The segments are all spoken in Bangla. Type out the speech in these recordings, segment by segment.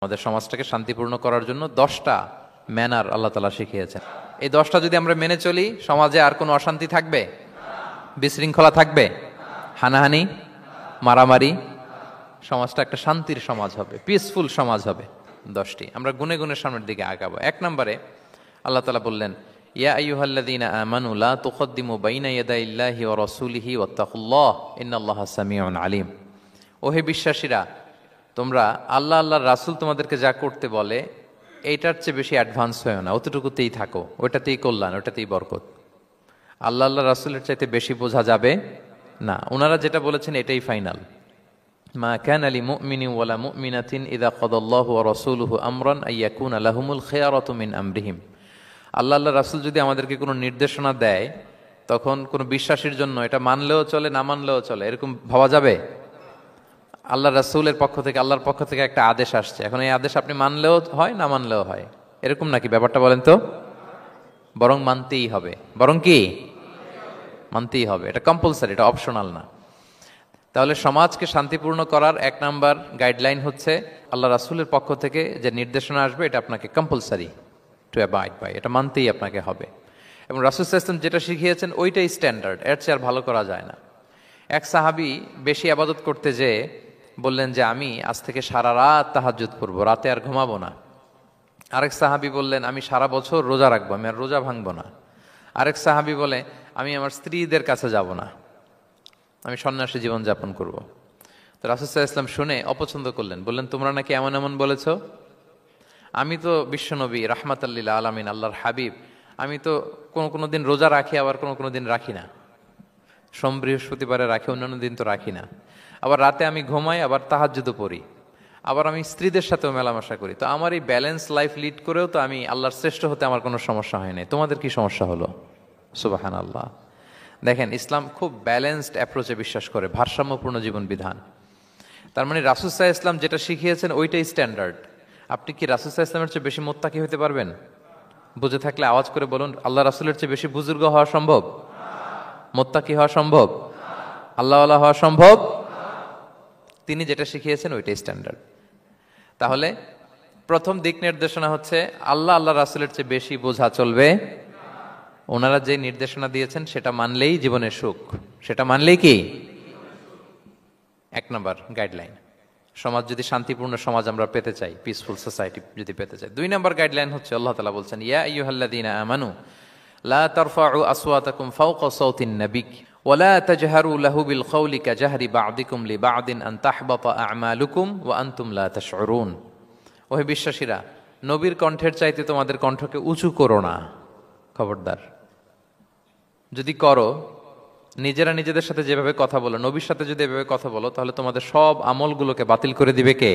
আমাদের সমাজটাকে শান্তিপূর্ণ করার জন্য 10টা ম্যানার আল্লাহ তাআলা শিখিয়েছেন। এই 10টা যদি আমরা মেনে চলি, সমাজে আর কোনো অশান্তি থাকবে? বিশৃঙ্খলা থাকবে? হানাহানি, মারামারি? সমাজটা একটা শান্তির সমাজ হবে, পিসফুল সমাজ হবে। 10টি আমরা গুনে গুনে সামনের দিকে আগাবো। 1 নম্বরে আল্লাহ তাআলা বললেন, ইয়া আইয়ুহাল্লাযীনা আমানু লা তুকদ্দিমু বাইনা ইয়াদাইল্লাহি ওয়া রাসূলিহি ওয়াত্তাকুল্লাহ ইন্নাল্লাহা সামিউন আলীম। ওহে বিশ্বাসীরা, তোমরা আল্লাহর রাসূল তোমাদেরকে যা করতে বলে এইটার চেয়ে বেশি অ্যাডভান্স হয়েও না, অতটুকুতেই থাকো, ওটাতেই কল্যাণ, ওটাতেই বরকত। আল্লাহ রাসূলের চাইতে বেশি বোঝা যাবে না। ওনারা যেটা বলেছেন এটাই ফাইনাল। মা কানা লিমুমিনিন ওয়ালা মুমিনাতিন ইযা কাদাল্লাহু ওয়া রাসূলুহু আমরান আইয়াকুনা লাহুমুল খিয়ারাতু মিন আমরিহিম। আল্লাহ রাসূল যদি আমাদেরকে কোনো নির্দেশনা দেয়, তখন কোনো বিশ্বাসীর জন্য এটা মানলেও চলে, না মানলেও চলে, এরকম ভাবা যাবে? আল্লাহ রাসূলের পক্ষ থেকে, আল্লাহর পক্ষ থেকে একটা আদেশ আসছে, এখন এই আদেশ আপনি মানলেও হয়, না মানলেও হয়, এরকম নাকি ব্যাপারটা? বলেন তো। বরং মানতেই হবে। বরং কি? মানতেই হবে। এটা কম্পালসারি, এটা অপশনাল না। তাহলে সমাজকে শান্তিপূর্ণ করার 1 নাম্বার গাইডলাইন হচ্ছে আল্লাহ রাসূলের পক্ষ থেকে যে নির্দেশনা আসবে এটা আপনাকে কম্পালসারি টু অ্যাবাইড বাই, এটা মানতেই আপনাকে হবে। এবং রাসূল সাল্লাল্লাহু আলাইহি ওয়াসাল্লাম যেটা শিখিয়েছেন ওইটাই স্ট্যান্ডার্ড, এর চেয়ে আর ভালো করা যায় না। এক সাহাবী বেশি ইবাদত করতে যেয়ে বললেন যে আমি আজ থেকে সারা রাত তাহাজ্জুদ পড়ব, রাতে আর ঘুমাবো না। আরেক সাহাবী বললেন আমি সারা বছর রোজা রাখবো, আমি আর রোজা ভাঙবো না। আরেক সাহাবী বলে আমি আমার স্ত্রীদের কাছে যাব না, আমি সন্ন্যাসী জীবন যাপন করব। তো রাসূল সাল্লাল্লাহু আলাইহি ওয়াসাল্লাম শুনে অপছন্দ করলেন, বললেন তোমরা নাকি এমন এমন বলেছ, আমি তো বিশ্বনবী রাহমাতাল লিল আলামিন, আল্লাহর হাবিব, আমি তো কোনো দিন রোজা রাখি, আবার কোনো দিন রাখি না। সোম বৃহস্পতিবারে রাখি, অন্যান্য দিন তো রাখি না। আবার রাতে আমি ঘুমাই, আবার তাহাজ্জুদও পড়ি, আবার আমি স্ত্রীদের সাথেও মেলামেশা করি। তো আমার এই ব্যালেন্স লাইফ লিড করেও তো আমি আল্লাহর শ্রেষ্ঠ হতে আমার কোনো সমস্যা হয় নাই, তোমাদের কি সমস্যা হলো? সুবহানাল্লাহ। দেখেন, ইসলাম খুব ব্যালেন্সড অ্যাপ্রোচে বিশ্বাস করে, ভারসাম্যপূর্ণ জীবন বিধান। তার মানে রাসূল সাল্লাল্লাহু আলাইহি ওয়াসাল্লাম যেটা শিখিয়েছেন ওইটাই স্ট্যান্ডার্ড। আপনি কি রাসূল সাল্লাল্লাহু আলাইহি ওয়াসাল্লামের চেয়ে বেশি মুত্তাকি হতে পারবেন? বুঝে থাকলে আওয়াজ করে বলুন, আল্লাহ রাসূলের চেয়ে বেশি বুজুর্গ হওয়া সম্ভব? মুত্তাকি হওয়া সম্ভব? আল্লাহওয়ালা হওয়া সম্ভব? তিনি যেটা শিখিয়েছেন ওইটাই স্ট্যান্ডার্ড। তাহলে প্রথম দিক নির্দেশনা হচ্ছে আল্লাহ রাসূলের চেয়ে বেশি বোঝা চলবে। ওনারা যে নির্দেশনা দিয়েছেন সেটা মানলেই জীবনের সুখ, সেটা মানলেই কি 1 নাম্বার গাইডলাইন। সমাজ যদি শান্তিপূর্ণ সমাজ আমরা পেতে চাই, পিসফুল সোসাইটি যদি পেতে চাই। 2 নাম্বার গাইডলাইন হচ্ছে আল্লাহ তাআলা বলছেন, ইয়া আইয়ুহাল্লাযীনা আমানু লা তারফাউ আসওয়াতাকুম ফাওকা সাওতিন নাবিক ওয়া লা তাজহারু লাহু বিল কওলি কাজাহরি বা'দিকুম লিবা'দিন আন তাহবাতা আ'মালুকুম ওয়া আনতুম লা তাশউরুন। ওহে বিশ্বাসীরা, নবীর কণ্ঠের চাইতে তোমাদের কণ্ঠকে উঁচু করো না। খবরদার, যদি করো, নিজেরা নিজেদের সাথে যেভাবে কথা বলো, নবীর সাথে যদি এভাবে কথা বলো, তাহলে তোমাদের সব আমলগুলোকে বাতিল করে দিবে কে?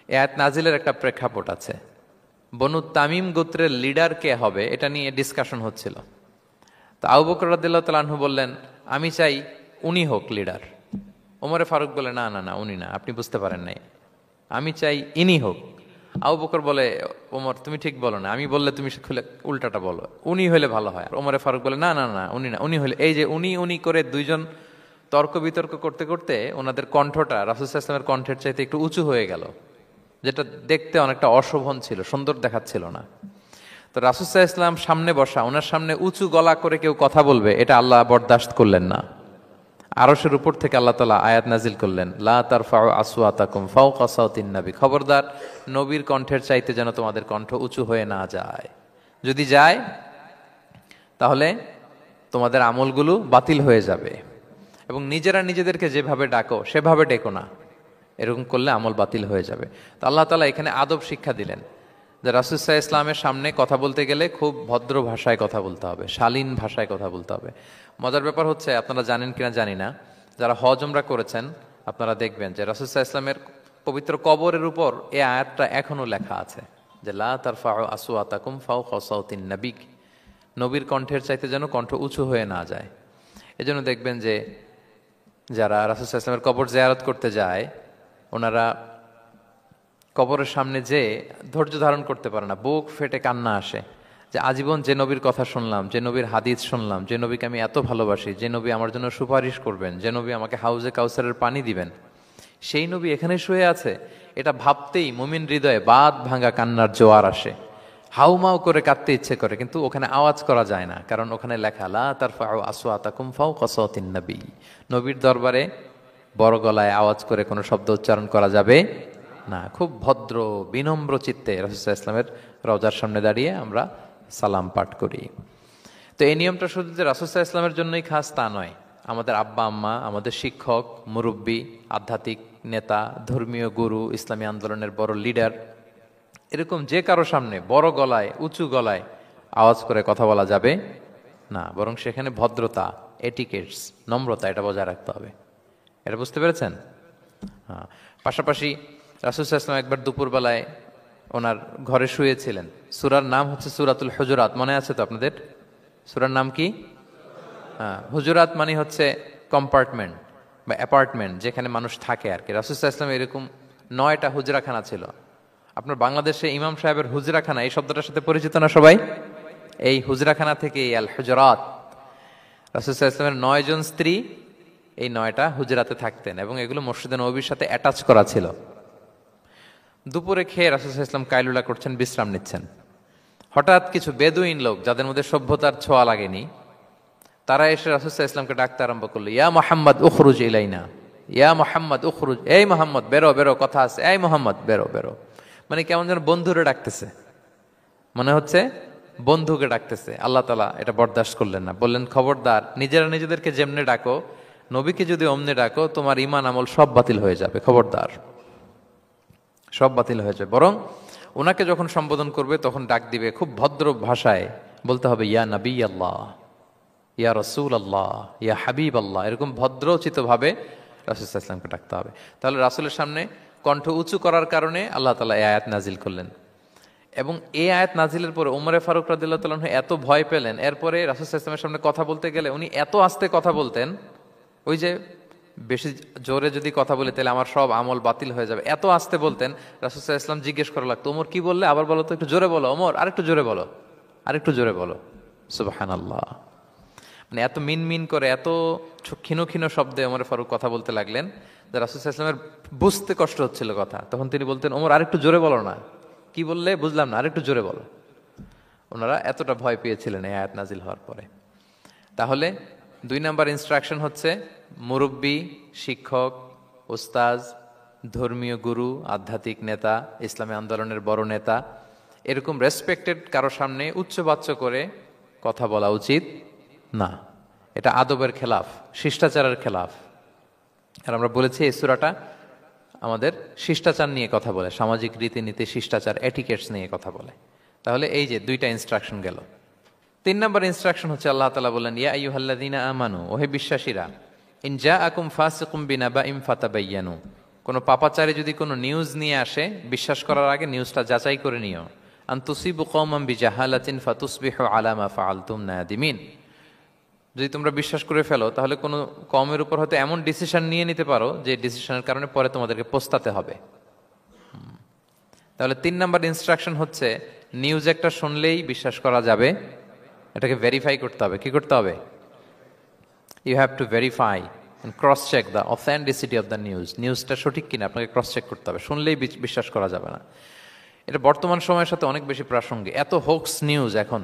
এই আয়াত নাজিলের একটা প্রেক্ষাপট আছে। বনু তামিম গোত্রের লিডার কে হবে এটা নিয়ে ডিসকাশন হচ্ছিল। তো আবু বকর রাদিয়াল্লাহু তাআলা আনহু বললেন, আমি চাই উনি হোক লিডার। ওমরে ফারুক বলে, না না না, উনি না, আপনি বুঝতে পারেন নাই, আমি চাই ইনি হোক। আবু বকর বলে, ওমর তুমি ঠিক বলো না, আমি বললে তুমি খুলে উল্টাটা বলো, উনি হলে ভালো হয়। ওমরে ফারুক বলে, না না না, উনি না, উনি হলে। এই যে উনি করে দুইজন তর্ক বিতর্ক করতে করতে ওনাদের কণ্ঠটা রাসূল সাল্লাল্লাহু আলাইহি ওয়াসাল্লামের কণ্ঠের চাইতে একটু উঁচু হয়ে গেল, যেটা দেখতে অনেকটা অশোভন ছিল, সুন্দর দেখাচ্ছিল না। তো রাসূল সাল্লাল্লাহু আলাইহি ওয়াসাল্লাম সামনে বসা, ওনার সামনে উঁচু গলা করে কেউ কথা বলবে, এটা আল্লাহ বরদাশত করলেন না। আরশের উপর থেকে আল্লাহ তাআলা আয়াত নাজিল করলেন, লা তারফাউ আসওয়াতাকুম ফাওকা সাওতিন নাবী। খবরদার, নবীর কণ্ঠের চাইতে যেন তোমাদের কণ্ঠ উঁচু হয়ে না যায়। যদি যায় তাহলে তোমাদের আমলগুলো বাতিল হয়ে যাবে। এবং নিজেরা নিজেদেরকে যেভাবে ডাকো সেভাবে ডেকো না, এরকম করলে আমল বাতিল হয়ে যাবে। তো আল্লাহ তাআলা এখানে আদব শিক্ষা দিলেন যে রাসূল সাল্লাল্লাহু আলাইহি ওয়াসাল্লামের সামনে কথা বলতে গেলে খুব ভদ্র ভাষায় কথা বলতে হবে, শালীন ভাষায় কথা বলতে হবে। মজার ব্যাপার হচ্ছে, আপনারা জানেন কিনা জানি না, যারা হজ উমরা করেছেন আপনারা দেখবেন যে রাসূল সাল্লাল্লাহু আলাইহি ওয়াসাল্লামের পবিত্র কবরের উপর এই আয়াতটা এখনো লেখা আছে যে লা তারফাউ আসওয়াতাকুম ফাওকা সাওতিন নাবিক। নবীর কণ্ঠের চাইতে যেন কণ্ঠ উঁচু হয়ে না যায়। এজন্য দেখবেন যে যারা রাসূল সাল্লাল্লাহু আলাইহি ওয়াসাল্লামের কবর জিয়ারত করতে যায়, ওনারা কবরের সামনে যে ধৈর্য ধারণ করতে পারে না, বুক ফেটে কান্না আসে যে আজীবন যে নবীর কথা শুনলাম, যে নবীর হাদিস শুনলাম, যে নবীকে আমি এত ভালোবাসি, যে নবী আমার জন্য সুপারিশ করবেন, যে নবী আমাকে হাউজে কাউসারের পানি দিবেন, সেই নবী এখানে শুয়ে আছে, এটা ভাবতেই মুমিন হৃদয়ে বাঁধ ভাঙা কান্নার জোয়ার আসে, হাউমাউ করে কাঁদতে ইচ্ছে করে, কিন্তু ওখানে আওয়াজ করা যায় না, কারণ ওখানে লেখা লা তারফাউ আসওয়াতাকুম ফাওকা সাওতিন নবী, নবীর দরবারে বড় গলায় আওয়াজ করে কোনো শব্দ উচ্চারণ করা যাবে না। খুব ভদ্র বিনম্র চিত্তে রাসূলুল্লাহ সাল্লাল্লাহু আলাইহি ওয়াসাল্লামের রওজার সামনে দাঁড়িয়ে আমরা সালাম পাঠ করি। তো এই নিয়মটা শুধু যে রাসূলুল্লাহ সাল্লাল্লাহু আলাইহি ওয়াসাল্লামের জন্যই খাস তা নয়, আমাদের আব্বা আম্মা, আমাদের শিক্ষক, মুরব্বী, আধ্যাত্মিক নেতা, ধর্মীয় গুরু, ইসলামী আন্দোলনের বড় লিডার, এরকম যে কারো সামনে বড় গলায় উঁচু গলায় আওয়াজ করে কথা বলা যাবে না, বরং সেখানে ভদ্রতা, এটিকেটস, নম্রতা এটা বজায় রাখতে হবে। এটা বুঝতে পেরেছেন? হ্যাঁ। পাশাপাশি রাসূল সাল্লাল্লাহু আলাইহি ওয়াসাল্লাম একবার দুপুরবেলায় ওনার ঘরে শুয়েছিলেন। সূরার নাম হচ্ছে সূরাতুল হুজুরাত, মনে আছে তো আপনাদের? সূরার নাম কি? হ্যাঁ, হুজুরাত মানে হচ্ছে কম্পার্টমেন্ট বা অ্যাপার্টমেন্ট, যেখানে মানুষ থাকে আর কি। রাসূল সাল্লাল্লাহু আলাইহি ওয়াসাল্লাম এরকম 9টা হুজরাখানা ছিল। আপনার বাংলাদেশে ইমাম সাহেবের হুজরাখানা এই শব্দটার সাথে পরিচিত না সবাই? এই হুজরাখানা থেকে আল হুজরাত। রাসূল সাল্লাল্লাহু আলাইহি ওয়াসাল্লামের 9 জন স্ত্রী এই 9টা হুজরাতে থাকতেন এবং এগুলো মসজিদে নববীর সাথে অ্যাটাচ করা ছিল। দুপুরে খেয়ে রাসূল সাল্লাল্লাহু আলাইহি ওয়াসাল্লাম কাইলুলা করছেন, বিশ্রাম নিচ্ছেন। হঠাৎ কিছু বেদুইন লোক, যাদের মধ্যে সভ্যতার ছোঁয়া লাগেনি, তারা এসে রাসূল সাল্লাল্লাহু আলাইহি ওয়াসাল্লামকে ডাকতে আরম্ভ করলো, ইয়া মুহাম্মদ উখরুজ ইলাইনা, ইয়া মুহাম্মদ উখরুজ, এই মুহাম্মদ বেরো বেরো, কথা আছে, এই মুহাম্মদ বেরো বেরো। মানে কেমন যেন বন্ধুরে ডাকতেছে, মনে হচ্ছে বন্ধুকে ডাকতেছে। আল্লাহ তাআলা এটা বরদাস্ত করলেন না, বললেন খবরদার, নিজেরা নিজেদেরকে যেমনে ডাকো, নবীকে যদি অমনে ডাকো, তোমার ঈমান আমল সব বাতিল হয়ে যাবে, খবরদার, সব বাতিল হয়ে যাবে। বরং ওনাকে যখন সম্বোধন করবে তখন ডাক দিবে খুব ভদ্র ভাষায়, বলতে হবে ইয়া নবী আল্লাহ, ইয়া রসুল আল্লাহ, ইয়া হাবিব আল্লাহ, এরকম ভদ্রোচিত ভাবে রাসূল সাল্লাল্লাহু আলাইহি ওয়াসাল্লামকে ডাকতে হবে। তাহলে রাসূলের সামনে কণ্ঠ উঁচু করার কারণে আল্লাহ তাআলা এই আয়াত নাজিল করলেন। এবং এই আয়াত নাজিলের পরে উমরে ফারুক রাদিয়াল্লাহু তাআলা এত ভয় পেলেন, এরপরে রাসূল সাল্লাল্লাহু আলাইহি ওয়াসাল্লামের সামনে কথা বলতে গেলে উনি এত আস্তে কথা বলতেন, ওই যে বেশি জোরে যদি কথা বলি তাহলে আমার সব আমল বাতিল হয়ে যাবে, এত আস্তে বলতেন। রাসূল সাল্লাল্লাহু আলাইহি ওয়াসাল্লাম জিজ্ঞেস করা লাগতো, ওমর কি বললে, আবার বলো তো, একটু জোরে বলো ওমর, আরেকটু জোরে বলো, আরেকটু জোরে বলো। সুবহানাল্লাহ। মানে এত মিন মিন করে, এত ক্ষীণ ক্ষীণ শব্দে ওমর ফারুক কথা বলতে লাগলেন যে রাসূল সাল্লাল্লাহু আলাইহি ওয়াসাল্লামের বুঝতে কষ্ট হচ্ছিল কথা। তখন তিনি বলতেন, ওমর আরেকটু জোরে বলো না, কি বললে বুঝলাম না, আরেকটু জোরে বলো। ওনারা এতটা ভয় পেয়েছিলেন এই আয়াত নাজিল হওয়ার পরে। তাহলে 2 নাম্বার ইনস্ট্রাকশন হচ্ছে, মুরব্বী, শিক্ষক, উস্তাজ, ধর্মীয় গুরু, আধ্যাত্মিক নেতা, ইসলামী আন্দোলনের বড় নেতা, এরকম রেসপেক্টেড কারো সামনে উচ্চবাচ্য করে কথা বলা উচিত না। এটা আদবের খেলাফ, শিষ্টাচারের খেলাফ। আর আমরা বলেছি এই সূরাটা আমাদের শিষ্টাচার নিয়ে কথা বলে, সামাজিক রীতিনীতি, শিষ্টাচার, এটিকেটস নিয়ে কথা বলে। তাহলে এই যে 2টা ইনস্ট্রাকশন গেল। 3 নাম্বার ইনস্ট্রাকশন হচ্ছে আল্লাহ তাআলা বললেন, ইয়া আইয়ুহাল্লাযীনা আমানু, ওহে বিশ্বাসীরা, ইন জাআকুম ফাসিকুম বিনাবাইন ফাতাবায়ানু, কোন পাপাচারী যদি কোনো নিউজ নিয়ে আসে, বিশ্বাস করার আগে নিউজটা যাচাই করে নিও। আন তুসিবু কওমান বিজাহালাতিন ফাতুসবিহু আলা মা ফাআলতুম নাদিমিন, যদি তোমরা বিশ্বাস করে ফেলো তাহলে কোনো কওমের উপর হয়তো এমন ডিসিশন নিয়ে নিতে পারো যে ডিসিশনের কারণে পরে তোমাদেরকে পস্তাতে হবে। তাহলে 3 নাম্বার ইনস্ট্রাকশন হচ্ছে, নিউজ একটা শুনলেই বিশ্বাস করা যাবে, এটাকে ভেরিফাই করতে হবে। কি করতে হবে? You have to verify and cross check the authenticity of the news. নিউজটা সঠিক কিনা আপনাকে ক্রস চেক করতে হবে, শুনলেই বিশ্বাস করা যাবে না। এটা বর্তমান সময়ের সাথে অনেক বেশি প্রাসঙ্গিক। এত হোক্স নিউজ এখন,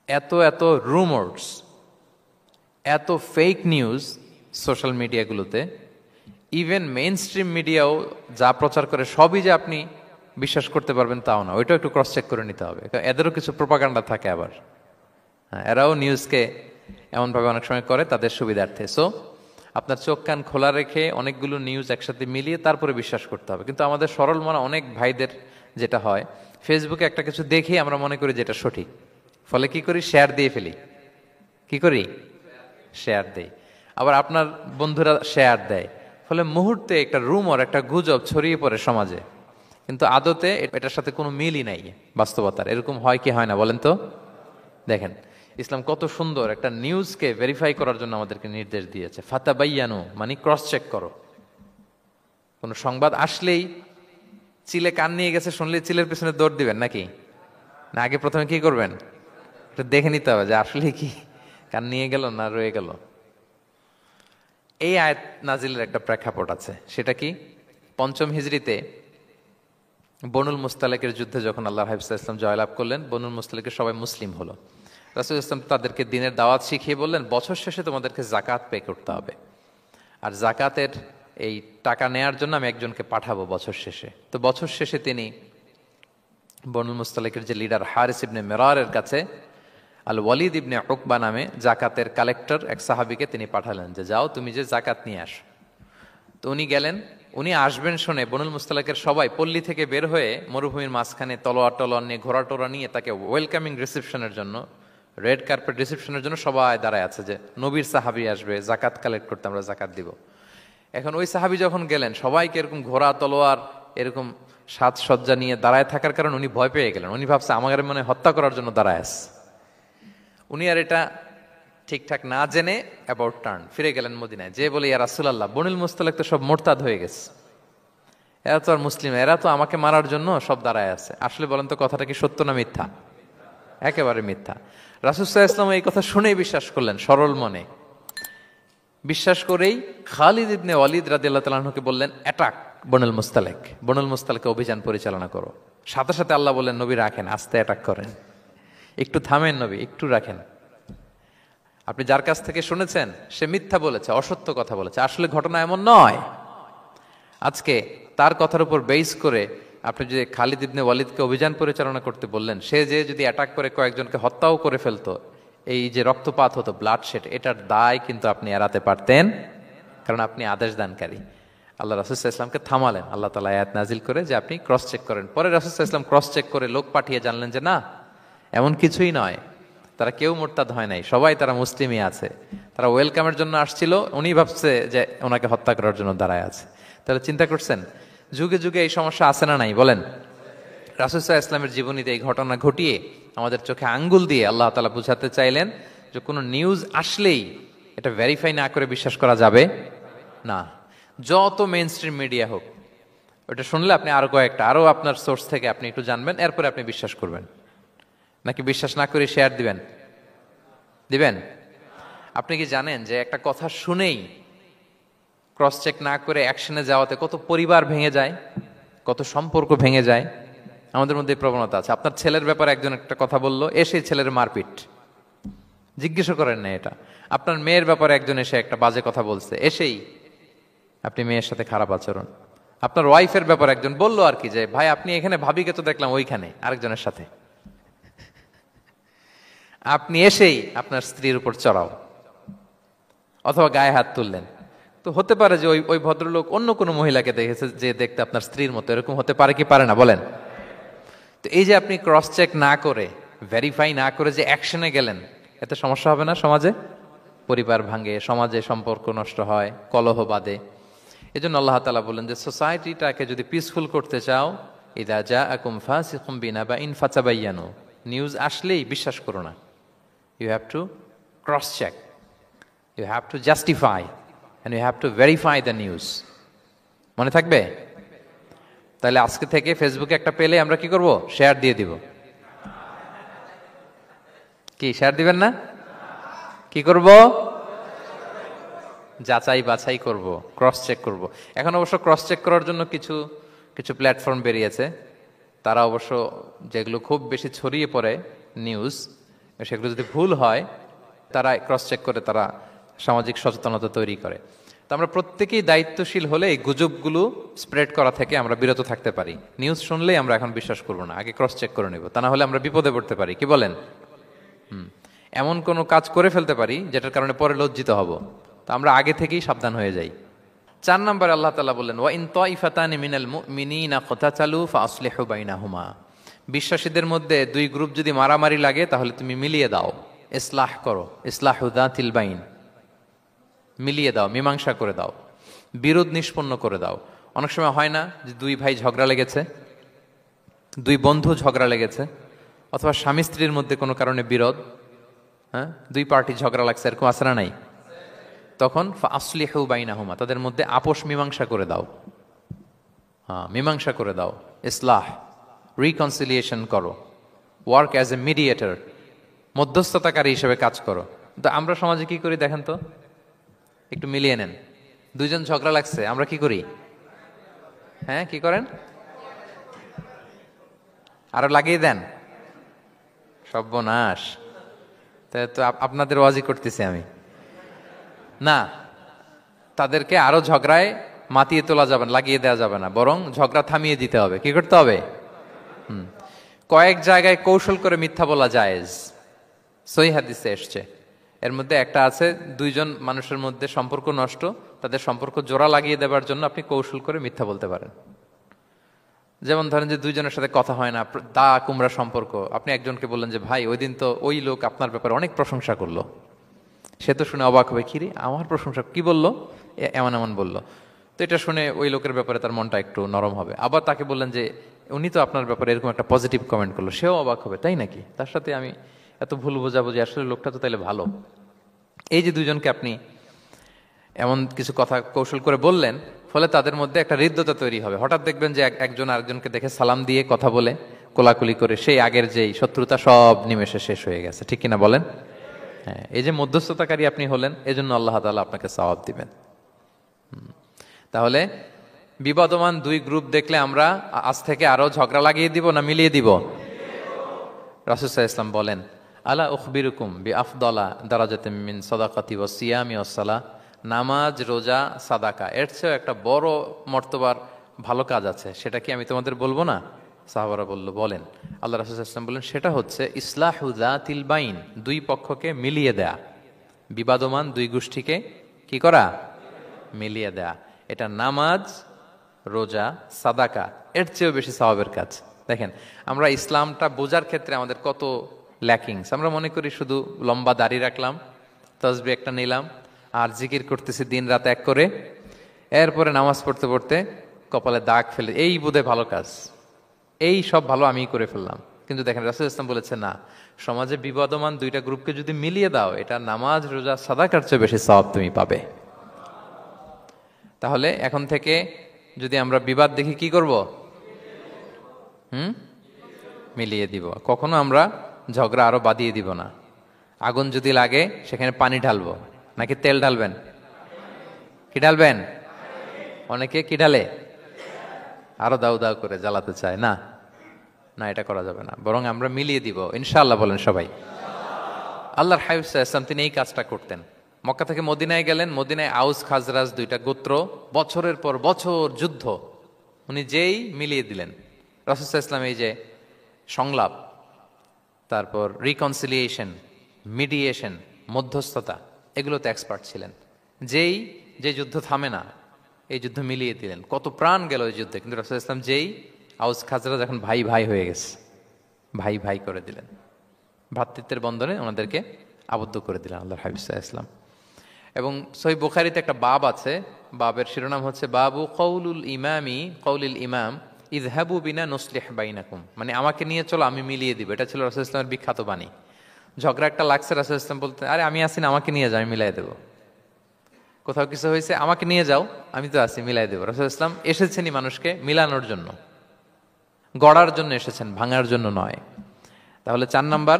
এত এত রুমার্স, এত ফেক নিউজ সোশ্যাল মিডিয়াগুলোতে, ইভেন মেইন স্ট্রিম মিডিয়াও যা প্রচার করে সবই যে আপনি বিশ্বাস করতে পারবেন তাও না, ওইটাও একটু ক্রস চেক করে নিতে হবে। এদেরও কিছু প্রোপাগান্ডা থাকে আবার, হ্যাঁ, এরাও নিউজকে এমনভাবে অনেক সময় করে তাদের সুবিধার্থে। সো আপনার চোখ কান খোলা রেখে অনেকগুলো নিউজ একসাথে মিলিয়ে তারপরে বিশ্বাস করতে হবে। কিন্তু আমাদের সরল মনা অনেক ভাইদের যেটা হয়, ফেসবুকে একটা কিছু দেখে আমরা মনে করি যেটা সঠিক, ফলে কি করি, শেয়ার দিয়ে ফেলি। কি করি? শেয়ার দেই। আবার আপনার বন্ধুরা শেয়ার দেয়, ফলে মুহূর্তে একটা রুমর, একটা গুজব ছড়িয়ে পড়ে সমাজে, কিন্তু আদতে এটার সাথে কোনো মিলই নাই বাস্তবতার। এরকম হয় কি হয় না বলেন তো? দেখেন ইসলাম কত সুন্দর একটা নিউজকে ভেরিফাই করার জন্য আমাদেরকে নির্দেশ দিয়েছে। ফাতাবাইয়ানু মানে ক্রস চেক করো। কোনো সংবাদ আসলেই চিলে কান নিয়ে গেছে শুনলে চিলের পেছনে দৌড় দিবেন নাকি? না, আগে প্রথমে কি করবেন? এটা দেখে নিতে হবে যে আসলে কি কান নিয়ে গেল না রয়ে গেল। এই আয়াত নাজিলের একটা প্রেক্ষাপট আছে, সেটা কি? পঞ্চম হিজরিতে বনুল মুস্তালিকের যুদ্ধে যখন আল্লাহ হাবিব সাল্লাল্লাহু আলাইহি ওয়াসাল্লাম জয়লাভ করলেন, বনুল মুস্তালিকের সবাই মুসলিম হলো। রাসূল ইসলাম তাদেরকে দিনের দাওয়াত শিখিয়ে বললেন, বছর শেষে তোমাদেরকে জাকাত পে করতে হবে, আর জাকাতের এই টাকা নেয়ার জন্য আমি একজনকে পাঠাবো বছর শেষে। তো বছর শেষে তিনি বনুল মুস্তালিকের যে লিডার হারিস ইবনে মিরারের কাছে আল ওয়ালিদ ইবনে উকবা নামে জাকাতের কালেক্টর এক সাহাবীকে তিনি পাঠালেন যে যাও তুমি যে জাকাত নিয়ে আসো। তো উনি গেলেন, উনি আসবেন শুনে বনুল মুস্তালিকের সবাই পল্লী থেকে বের হয়ে মরুভূমির মাঝখানে তলোয়ার নিয়ে ঘোড়া টোরা নিয়ে তাকে ওয়েলকামিং রিসেপশনের জন্য, রেড কার্পেট রিসেপশনের জন্য সবাই দাঁড়ায় আছে যে নবীর সাহাবী আসবে, জাকাত কালেক্ট করতে, আমরা জাকাত দিব। এখন ওই সাহাবী যখন গেলেন, সবাইকে এরকম ঘোড়া তলোয়ার এরকম সাজসজ্জা নিয়ে দাঁড়ায় থাকার কারণে উনি ভয় পেয়ে গেলেন। উনি ভাবছে আমাদের মনে হত্যা করার জন্য দাঁড়ায় আছে। উনি আর এটা ঠিকঠাক না জেনে অ্যাবাউট টার্ন ফিরে গেলেন মদিনায়, যে বলে ইয়া রাসূলুল্লাহ, বনুল মুস্তালিক তো সব মোরতাদ হয়ে গেছে, এরা তো আর মুসলিম, এরা তো আমাকে মারার জন্য সব দাঁড়ায় আছে। আসলে বলেন তো কথাটা কি সত্য না মিথ্যা? একেবারে মিথ্যা। রাসূল সাল্লাল্লাহু আলাইহি ওয়াসাল্লাম এই কথা শুনেই বিশ্বাস করলেন সরল মনে। বিশ্বাস করেই খালিদ ইবনে ওয়ালিদ রাদিয়াল্লাহু তাআলা আনহুকে বললেন, অ্যাটাক বনুল মুস্তালিক, বনুল মুস্তালিকে অভিযান পরিচালনা করো। সাথে সাথে আল্লাহ বললেন, নবী রাখেন, আস্তে অ্যাটাক করেন, একটু থামেন নবী, একটু রাখেন। আপনি যার কাছ থেকে শুনেছেন সে মিথ্যা বলেছে, অসত্য কথা বলেছে, আসলে ঘটনা এমন নয়। আজকে তার কথার উপর বেস করে আপনি যে খালিদ ইবনে ওয়ালিদকে অভিযান পরিচালনা করতে বললেন, সে যে যদি অ্যাটাক করে কয়েকজনকে হত্যাও করে ফেলতো, এই যে রক্তপাত হতো, ব্লাডশেড, এটার দায় কিন্তু আপনি এড়াতে পারতেন, কারণ আপনি আদেশ দানকারী। আল্লাহ রাসূল সাল্লাল্লাহু আলাইহি ওয়াসাল্লামকে থামালেন আল্লাহ তাআলা আয়াত নাজিল করে যে আপনি ক্রস চেক করেন। পরে রাসূল সাল্লাল্লাহু আলাইহি ওয়াসাল্লাম ক্রস চেক করে লোক পাঠিয়ে জানলেন যে না, এমন কিছুই নয়, তারা কেউ মুরতাদ হয় নাই, সবাই তারা মুসলিমই আছে, তারা ওয়েলকামের জন্য আসছিল, উনি ভাবছে যে ওনাকে হত্যা করার জন্য দাঁড়ায় আছে। তাহলে চিন্তা করছেন যুগে যুগে এই সমস্যা আছে না নাই বলেন? রাসূল সাল্লাল্লাহু আলাইহি ওয়াসাল্লামের জীবনীতে এই ঘটনা ঘটিয়ে আমাদের চোখে আঙ্গুল দিয়ে আল্লাহ তাআলা বুঝাতে চাইলেন যে কোনো নিউজ আসলেই এটা ভেরিফাই না করে বিশ্বাস করা যাবে না। যত মেইন স্ট্রিম মিডিয়া হোক, ওটা শুনলে আপনি আরো কয়েকটা আরো আপনার সোর্স থেকে আপনি একটু জানবেন, এরপরে আপনি বিশ্বাস করবেন, নাকি বিশ্বাস না করে শেয়ার দিবেন? আপনি কি জানেন যে একটা কথা শুনেই ক্রস চেক না করে অ্যাকশনে যাওয়াতে কত পরিবার ভেঙে যায়, কত সম্পর্ক ভেঙে যায়? আমাদের মধ্যে প্রবণতা আছে। আপনার ছেলের ব্যাপারে একজন একটা কথা বললো, এসে ছেলের মারপিট, জিজ্ঞেসও করেন না এটা। আপনার মেয়ের ব্যাপারে একজন এসে একটা বাজে কথা বলছে, এসেই আপনি মেয়ের সাথে খারাপ আচরণ। আপনার ওয়াইফের ব্যাপারে একজন বললো আর কি যে ভাই আপনি এখানে, ভাবিকে তো দেখলাম ওইখানে আরেকজনের সাথে, আপনি এসেই আপনার স্ত্রীর উপর চড়াও অথবা গায়ে হাত তুললেন। তো হতে পারে যে ওই ভদ্রলোক অন্য কোনো মহিলাকে দেখেছে যে দেখতে আপনার স্ত্রীর মতো, এরকম হতে পারে কি পারে না বলেন? তো এই যে আপনি ক্রস চেক না করে, ভেরিফাই না করে যে অ্যাকশনে গেলেন, এতে সমস্যা হবে না? সমাজে পরিবার ভাঙে, সমাজে সম্পর্ক নষ্ট হয়, কলহ বাঁধে। এই জন্য আল্লাহ তাআলা বলেন যে সোসাইটিটাকে যদি পিসফুল করতে চাও, ইযা জাআকুম ফাসিকুম বিনাবাইন ফাতাবায়ানু, নিউজ আসলেই বিশ্বাস করো না। You have to cross check, you have to justify, and you have to verify the news. মনে থাকবে? তাহলে আজকে থেকে ফেসবুকে একটা পেলে আমরা কি করব? শেয়ার দিয়ে দিব। কি শেয়ার দিবেন না? কি করব? যাচাই বাছাই করব, ক্রস চেক করব। এখন অবশ্য ক্রস চেক করার জন্য কিছু প্ল্যাটফর্ম বেরিয়েছে, তারা অবশ্য যেগুলো খুব বেশি ছড়িয়ে পড়ে নিউজ, সেগুলো যদি ভুল হয় তারা ক্রস চেক করে তারা সামাজিক সচেতনতা তৈরি করে। তো আমরা প্রত্যেকেই দায়িত্বশীল হলে এই গুজবগুলো স্প্রেড করা থেকে আমরা বিরত থাকতে পারি। নিউজ শুনলেই আমরা এখন বিশ্বাস করব না, আগে ক্রস চেক করে নেব, তা না হলে আমরা বিপদে পড়তে পারি। কি বলেন? এমন কোনো কাজ করে ফেলতে পারি যেটার কারণে পরে লজ্জিত হব। তো আমরা আগে থেকেই সাবধান হয়ে যাই। 4 নম্বরে আল্লাহ তাআলা বললেন, ওয়া ইন তাইফাতানি মিনাল মুমিনিনা ক্তাতালু ফাসলিহু বাইনাহুমা, বিশ্বাসীদের মধ্যে 2 গ্রুপ যদি মারামারি লাগে তাহলে তুমি মিলিয়ে দাও, ইসলাহ করো, ইসলাহু যাতিল বাইন, মিলিয়ে দাও, মীমাংসা করে দাও, বিরোধ নিষ্পন্ন করে দাও। অনেক সময় হয় না যে 2 ভাই ঝগড়া লেগেছে, 2 বন্ধু ঝগড়া লেগেছে, অথবা স্বামী স্ত্রীর মধ্যে কোনো কারণে বিরোধ, 2 পার্টি ঝগড়া লাগছে, এরকম আছে না নাই? তখন ফাসলিহু বাইনাহুমা, তাদের মধ্যে আপোষ মীমাংসা করে দাও, মীমাংসা করে দাও, ইসলাহ, রিকনসিলিয়েশন করো, ওয়ার্ক অ্যাজ এ মিডিয়েটর, মধ্যস্থতাকারী হিসেবে কাজ করো। তো আমরা সমাজে কি করি দেখেন তো? একটু মিলিয়ে নেন। দুইজন ঝগড়া লাগছে, আমরা কি করি? হ্যাঁ, কি করেন? আরো লাগিয়ে দেন। সর্বনাশ! তাই তো আপনাদের ওয়াজি করতেছি আমি। না, তাদেরকে আরো ঝগড়ায় মাতিয়ে তোলা যাবে না, লাগিয়ে দেওয়া যাবে না, বরং ঝগড়া থামিয়ে দিতে হবে। কি করতে হবে? কয়েক জায়গায় কৌশল করে মিথ্যা বলা জায়েজ, সহিহ হাদিসে এসছে। এর মধ্যে একটা আছে, দুইজন মানুষের মধ্যে সম্পর্ক নষ্ট, তাদের সম্পর্ক জোড়া লাগিয়ে দেওয়ার জন্য আপনি কৌশল করে মিথ্যা বলতে পারেন। যেমন ধরেন যে দুইজনের সাথে কথা হয় না, দা কুমড়া সম্পর্ক, আপনি একজনকে বললেন যে ভাই ওই দিন তো ওই লোক আপনার ব্যাপারে অনেক প্রশংসা করলো। সে তো শুনে অবাক হবে, কিরে আমার প্রশংসা কি বললো, এমন এমন বললো। তো এটা শুনে ওই লোকের ব্যাপারে তার মনটা একটু নরম হবে। আবার তাকে বললেন যে উনি তো আপনার ব্যাপারে এরকম একটা পজিটিভ কমেন্ট করলো, সেও অবাক হবে, তাই নাকি, তার সাথে আমি এত ভুল বোঝাবুঝি, আসলে লোকটা তো তাইলে ভালো। এই যে দুইজনকে আপনি এমন কিছু কথা কৌশল করে বললেন, ফলে তাদের মধ্যে একটা হৃদ্যতা তৈরি হবে। হঠাৎ দেখবেন যে একজন আরেকজনকে দেখে সালাম দিয়ে কথা বলে কোলাকুলি করে সেই আগের যেই শত্রুতা সব নিমেষে শেষ হয়ে গেছে। ঠিক কিনা বলেন? হ্যাঁ, এই যে মধ্যস্থতাকারী আপনি হলেন, এজন্য আল্লাহ তাআলা আপনাকে সওয়াব দিবেন। তাহলে বিবাদমান দুই গ্রুপ দেখলে আমরা আজ থেকে আরো ঝগড়া লাগিয়ে দিব না মিলিয়ে দিব? রাসূল সাল্লাল্লাহু আলাইহি ওয়াসাল্লাম বলেন, আলা উখবিরুকুম বিআফদালা দারাজাতিম মিন সাদাকাতি ওয়াস সিয়ামি ওয়াস সালাহ, নামাজ, রোজা, সাদাকা, এর চেয়ে একটা বড় মর্তবার ভালো কাজ আছে, সেটা কি আমি তোমাদের বলবো না? সাহাবারা বলল, বলেন। আল্লাহ রাসূল সাল্লাল্লাহু আলাইহি ওয়াসাল্লাম বললেন, সেটা হচ্ছে ইসলাহু যাতিল বাইন, দুই পক্ষকে মিলিয়ে দেয়া, বিবাদমান দুই গোষ্ঠীকে কি করা? মিলিয়ে দেয়া। এটা নামাজ, রোজা, সাদাকা এর চেয়েও বেশি সওয়াবের কাজ। দেখেন, আমরা ইসলামটা বোঝার ক্ষেত্রে আমাদের কত ল্যাকিংস। আমরা মনে করি শুধু লম্বা দাড়ি রাখলাম, তাসবিহ একটা নিলাম, আর জিকির করতেছি দিন রাত এক করে, এরপরে নামাজ পড়তে পড়তে কপালে দাগ ফেলে, এই বোধহয় ভালো কাজ, এই সব ভালো আমিই করে ফেললাম। কিন্তু দেখেন, রাসূল ইসলাম বলেছে না, সমাজে বিবাদমান দুইটা গ্রুপকে যদি মিলিয়ে দাও, এটা নামাজ, রোজা, সাদাকার চেয়ে বেশি সওয়াব তুমি পাবে। তাহলে এখন থেকে যদি আমরা বিবাদ দেখি কি করব? মিলিয়ে দিব। কখনো আমরা ঝগড়া আরো বাদিয়ে দিব না। আগুন যদি লাগে সেখানে পানি ঢালবো নাকি তেল ঢালবেন? কি ঢালবেন? অনেকে কি ঢালে? আরো দাউ দাউ করে জ্বালাতে চায়। না না, এটা করা যাবে না, বরং আমরা মিলিয়ে দিব ইনশাআল্লাহ। বলেন সবাই। আল্লাহর হাবিব সাল্লাল্লাহু আলাইহি ওয়াসাল্লাম তিনি এই কাজটা করতেন। মক্কা থেকে মদিনায় গেলেন, মদিনায় আউস খাজরাজ দুইটা গোত্র, বছরের পর বছর যুদ্ধ, উনি যেই মিলিয়ে দিলেন। রাসূল সাল্লাল্লাহু আলাইহি ওয়াসাল্লাম এই যে সংলাপ, তারপর রিকনসিলিয়েশন, মিডিয়েশন, মধ্যস্থতা, এগুলোতে এক্সপার্ট ছিলেন। যেই যে যুদ্ধ থামে না, এই যুদ্ধ মিলিয়ে দিলেন। কত প্রাণ গেল এই যুদ্ধে, কিন্তু রাসূল সাল্লাল্লাহু আলাইহি ওয়াসাল্লাম যেই আউস খাজরাজ এখন ভাই ভাই হয়ে গেছে, ভাই ভাই করে দিলেন, ভ্রাতৃত্বের বন্ধনে ওনাদেরকে আবদ্ধ করে দিলেন আল্লাহর হাবিব সাল্লাল্লাহু আলাইহি ওয়াসাল্লাম। এবং সহিহ বুখারীতে একটা বাব আছে, বাবের শিরোনাম হচ্ছে বাবু কওলুল ইমামি কওলিল ইমাম ইযহাবু বিনা নুসলিহ বাইনাকুম, মানে আমাকে নিয়ে চলো আমি মিলিয়ে দিব। এটা ছিল রাসূল সাল্লাল্লাহু আলাইহি ওয়াসাল্লামের বিখ্যাত বাণী। ঝগড়া একটা লাগছে, রাসূল সাল্লাল্লাহু আলাইহি ওয়াসাল্লাম বলতেন, আরে আমি আসি না, আমাকে নিয়ে যাও, আমি মিলাই দেবো। কোথাও কিছু হয়েছে, আমাকে নিয়ে যাও, আমি তো আছি, মিলাই দেবো। রাসূল সাল্লাল্লাহু আলাইহি ওয়াসাল্লাম এসেছেনই মানুষকে মিলানোর জন্য, গড়ার জন্য এসেছেন, ভাঙার জন্য নয়। তাহলে 4 নাম্বার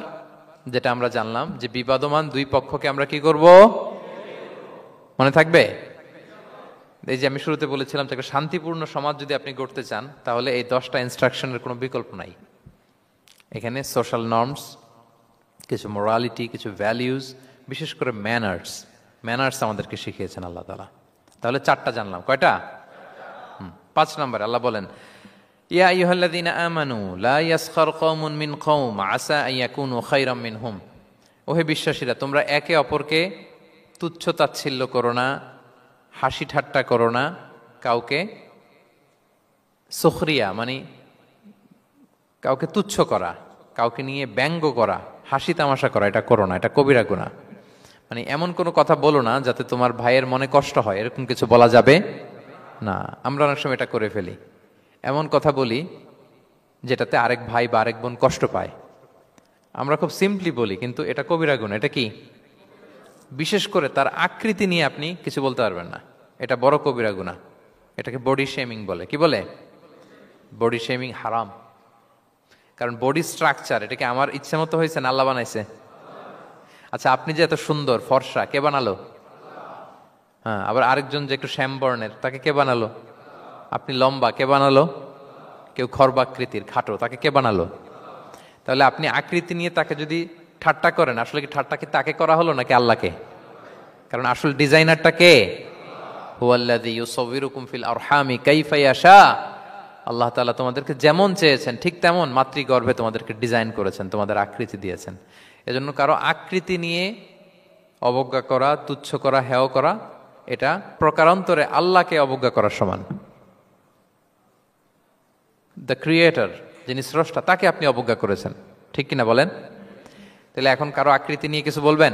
যেটা আমরা জানলাম, যে বিবাদমান দুই পক্ষকে আমরা কি করব? মনে থাকবে? এই যে আমি শুরুতে বলেছিলাম, একটা শান্তিপূর্ণ সমাজ যদি আপনি গড়তে চান, তাহলে এই 10টা ইনস্ট্রাকশনের কোনো বিকল্প নাই। এখানে সোশ্যাল নর্মস, কিছু মোরালিটি, কিছু ভ্যালিউজ, বিশেষ করে ম্যানার্স আমাদেরকে শিখিয়েছেন আল্লাহ তাআলা। তাহলে 4টা জানলাম, কয়টা? 5 নম্বরে আল্লাহ বলেন, ইয়া আইয়ুহাল্লাযীনা আমানু লা ইয়াসখার কওমুন মিন কওম আসা আন ইয়াকুনু খায়রাম মিনহুম। ওহে বিশ্বাসীরা, তোমরা একে অপরকে তুচ্ছ তাচ্ছিল্য করো না, হাসি ঠাট্টা করো না, কাউকে সুখরিয়া মানে কাউকে তুচ্ছ করা, কাউকে নিয়ে ব্যঙ্গ করা, হাসি তামাশা করা, এটা করো না, এটা কবিরা গুনাহ। মানে এমন কোনো কথা বলো না যাতে তোমার ভাইয়ের মনে কষ্ট হয়, এরকম কিছু বলা যাবে না। আমরা অনেক সময় এটা করে ফেলি, এমন কথা বলি যেটাতে আরেক ভাই বা আরেক বোন কষ্ট পায়। আমরা খুব সিম্পলি বলি, কিন্তু এটা কবিরা গুনাহ। এটা কি? বিশেষ করে তার আকৃতি নিয়ে আপনি কিছু বলতে পারবেন না, এটা বড় কবিরা গুনাহ। এটাকে বডি শেমিং বলে। কি বলে? বডি শেমিং হারাম। কারণ বডি স্ট্রাকচার, এটাকে আমার ইচ্ছে মতো হয়েছে না আল্লাহ বানাইছে? আচ্ছা, আপনি যে এত সুন্দর ফর্সা, কে বানালো? হ্যাঁ, আবার আরেকজন যে একটু শ্যামবর্ণের, তাকে কে বানালো? আপনি লম্বা, কে বানালো? কেউ খর্বাকৃতির, খাটো, তাকে কে বানালো? তাহলে আপনি আকৃতি নিয়ে তাকে যদি ঠাট্টা করেন, আসলে কি ঠাট্টা কি তাকে করা হলো নাকি আল্লাহকে? কারণ আসল ডিজাইনারটা কে? হুয়াল্লাযী ইউসাউবিরুকুম ফিল আরহামি কাইফা ইয়াশা। আল্লাহ তাআলা তোমাদেরকে যেমন চেয়েছেন ঠিক তেমন মাতৃগর্ভে তোমাদেরকে ডিজাইন করেছেন, তোমাদের আকৃতি দিয়েছেন। এজন্য কারো আকৃতি নিয়ে অবজ্ঞা করা, তুচ্ছ করা, হেয় করা, এটা প্রকারান্তরে আল্লাহকে অবজ্ঞা করার সমান। দ্য ক্রিয়েটর, যিনি স্রষ্টা, তাকে আপনি অবজ্ঞা করেছেন, ঠিক কিনা বলেন? তাহলে এখন কারো আকৃতি নিয়ে কিছু বলবেন?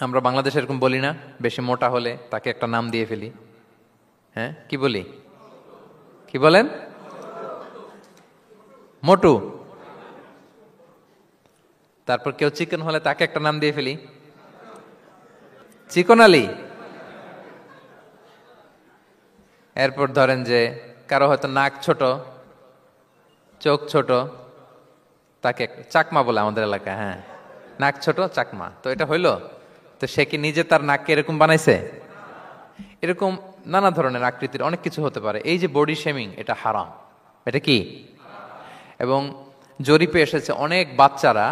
আমরা বাংলাদেশে এরকম বলি না? বেশি মোটা হলে তাকে একটা নাম দিয়ে ফেলি। হ্যাঁ, কি বলি? কি বলেন? মোটু। তারপর কেউ চিকন হলে তাকে একটা নাম দিয়ে ফেলি, চিকন আলী। এরপর ধরেন যে কারো হয়তো নাক ছোট, চোখ ছোট, তাকে চাকমা বলে আমাদের এলাকায়। হ্যাঁ, নাক ছোট চাকমা, তো এটা হইলো? তো সে কি নিজে তার নাককে এরকম বানাইছে? এরকম নানা ধরনের আকৃতির অনেক কিছু হতে পারে। এই যে বডি শেমিং, এটা হারাম। এটা কি? এবং জরিপে এসেছে অনেক বাচ্চারা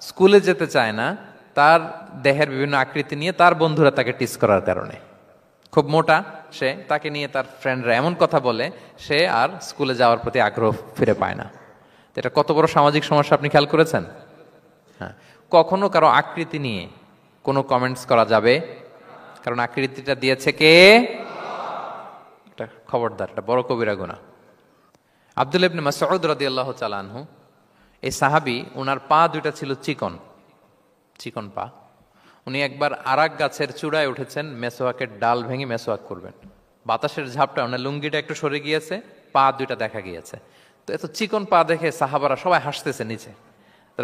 স্কুলে যেতে চায় না তার দেহের বিভিন্ন আকৃতি নিয়ে, তার বন্ধুরা তাকে টিস করার কারণে। খুব মোটা সে, তাকে নিয়ে তার ফ্রেন্ডরা এমন কথা বলে, সে আর স্কুলে যাওয়ার প্রতি আগ্রহ ফিরে পায় না। তো এটা কত বড় সামাজিক সমস্যা আপনি খেয়াল করেছেন? হ্যাঁ, কখনো কারো আকৃতি নিয়ে কোনো কমেন্টস করা যাবে? কারণ আকৃতিটা দিয়েছে কে? এটা খবরদার, এটা বড় কবিরা গুনাহ। আব্দুল্লাহ ইবনে মাসউদ রাদিয়াল্লাহু তাআলা আনহু, এই সাহাবী, ওনার পা দুইটা ছিল চিকন, চিকন পা। উনি একবার আরাক গাছের চূড়ায় উঠেছেন, মেসোয়াকের ডাল ভেঙে মেসোয়াক করবেন। বাতাসের ঝাপটা, ওনার লুঙ্গিটা একটু সরে গিয়েছে, পা দুইটা দেখা গিয়েছে। তো এত চিকন পা দেখে সাহাবারা সবাই হাসতেছে নিচে।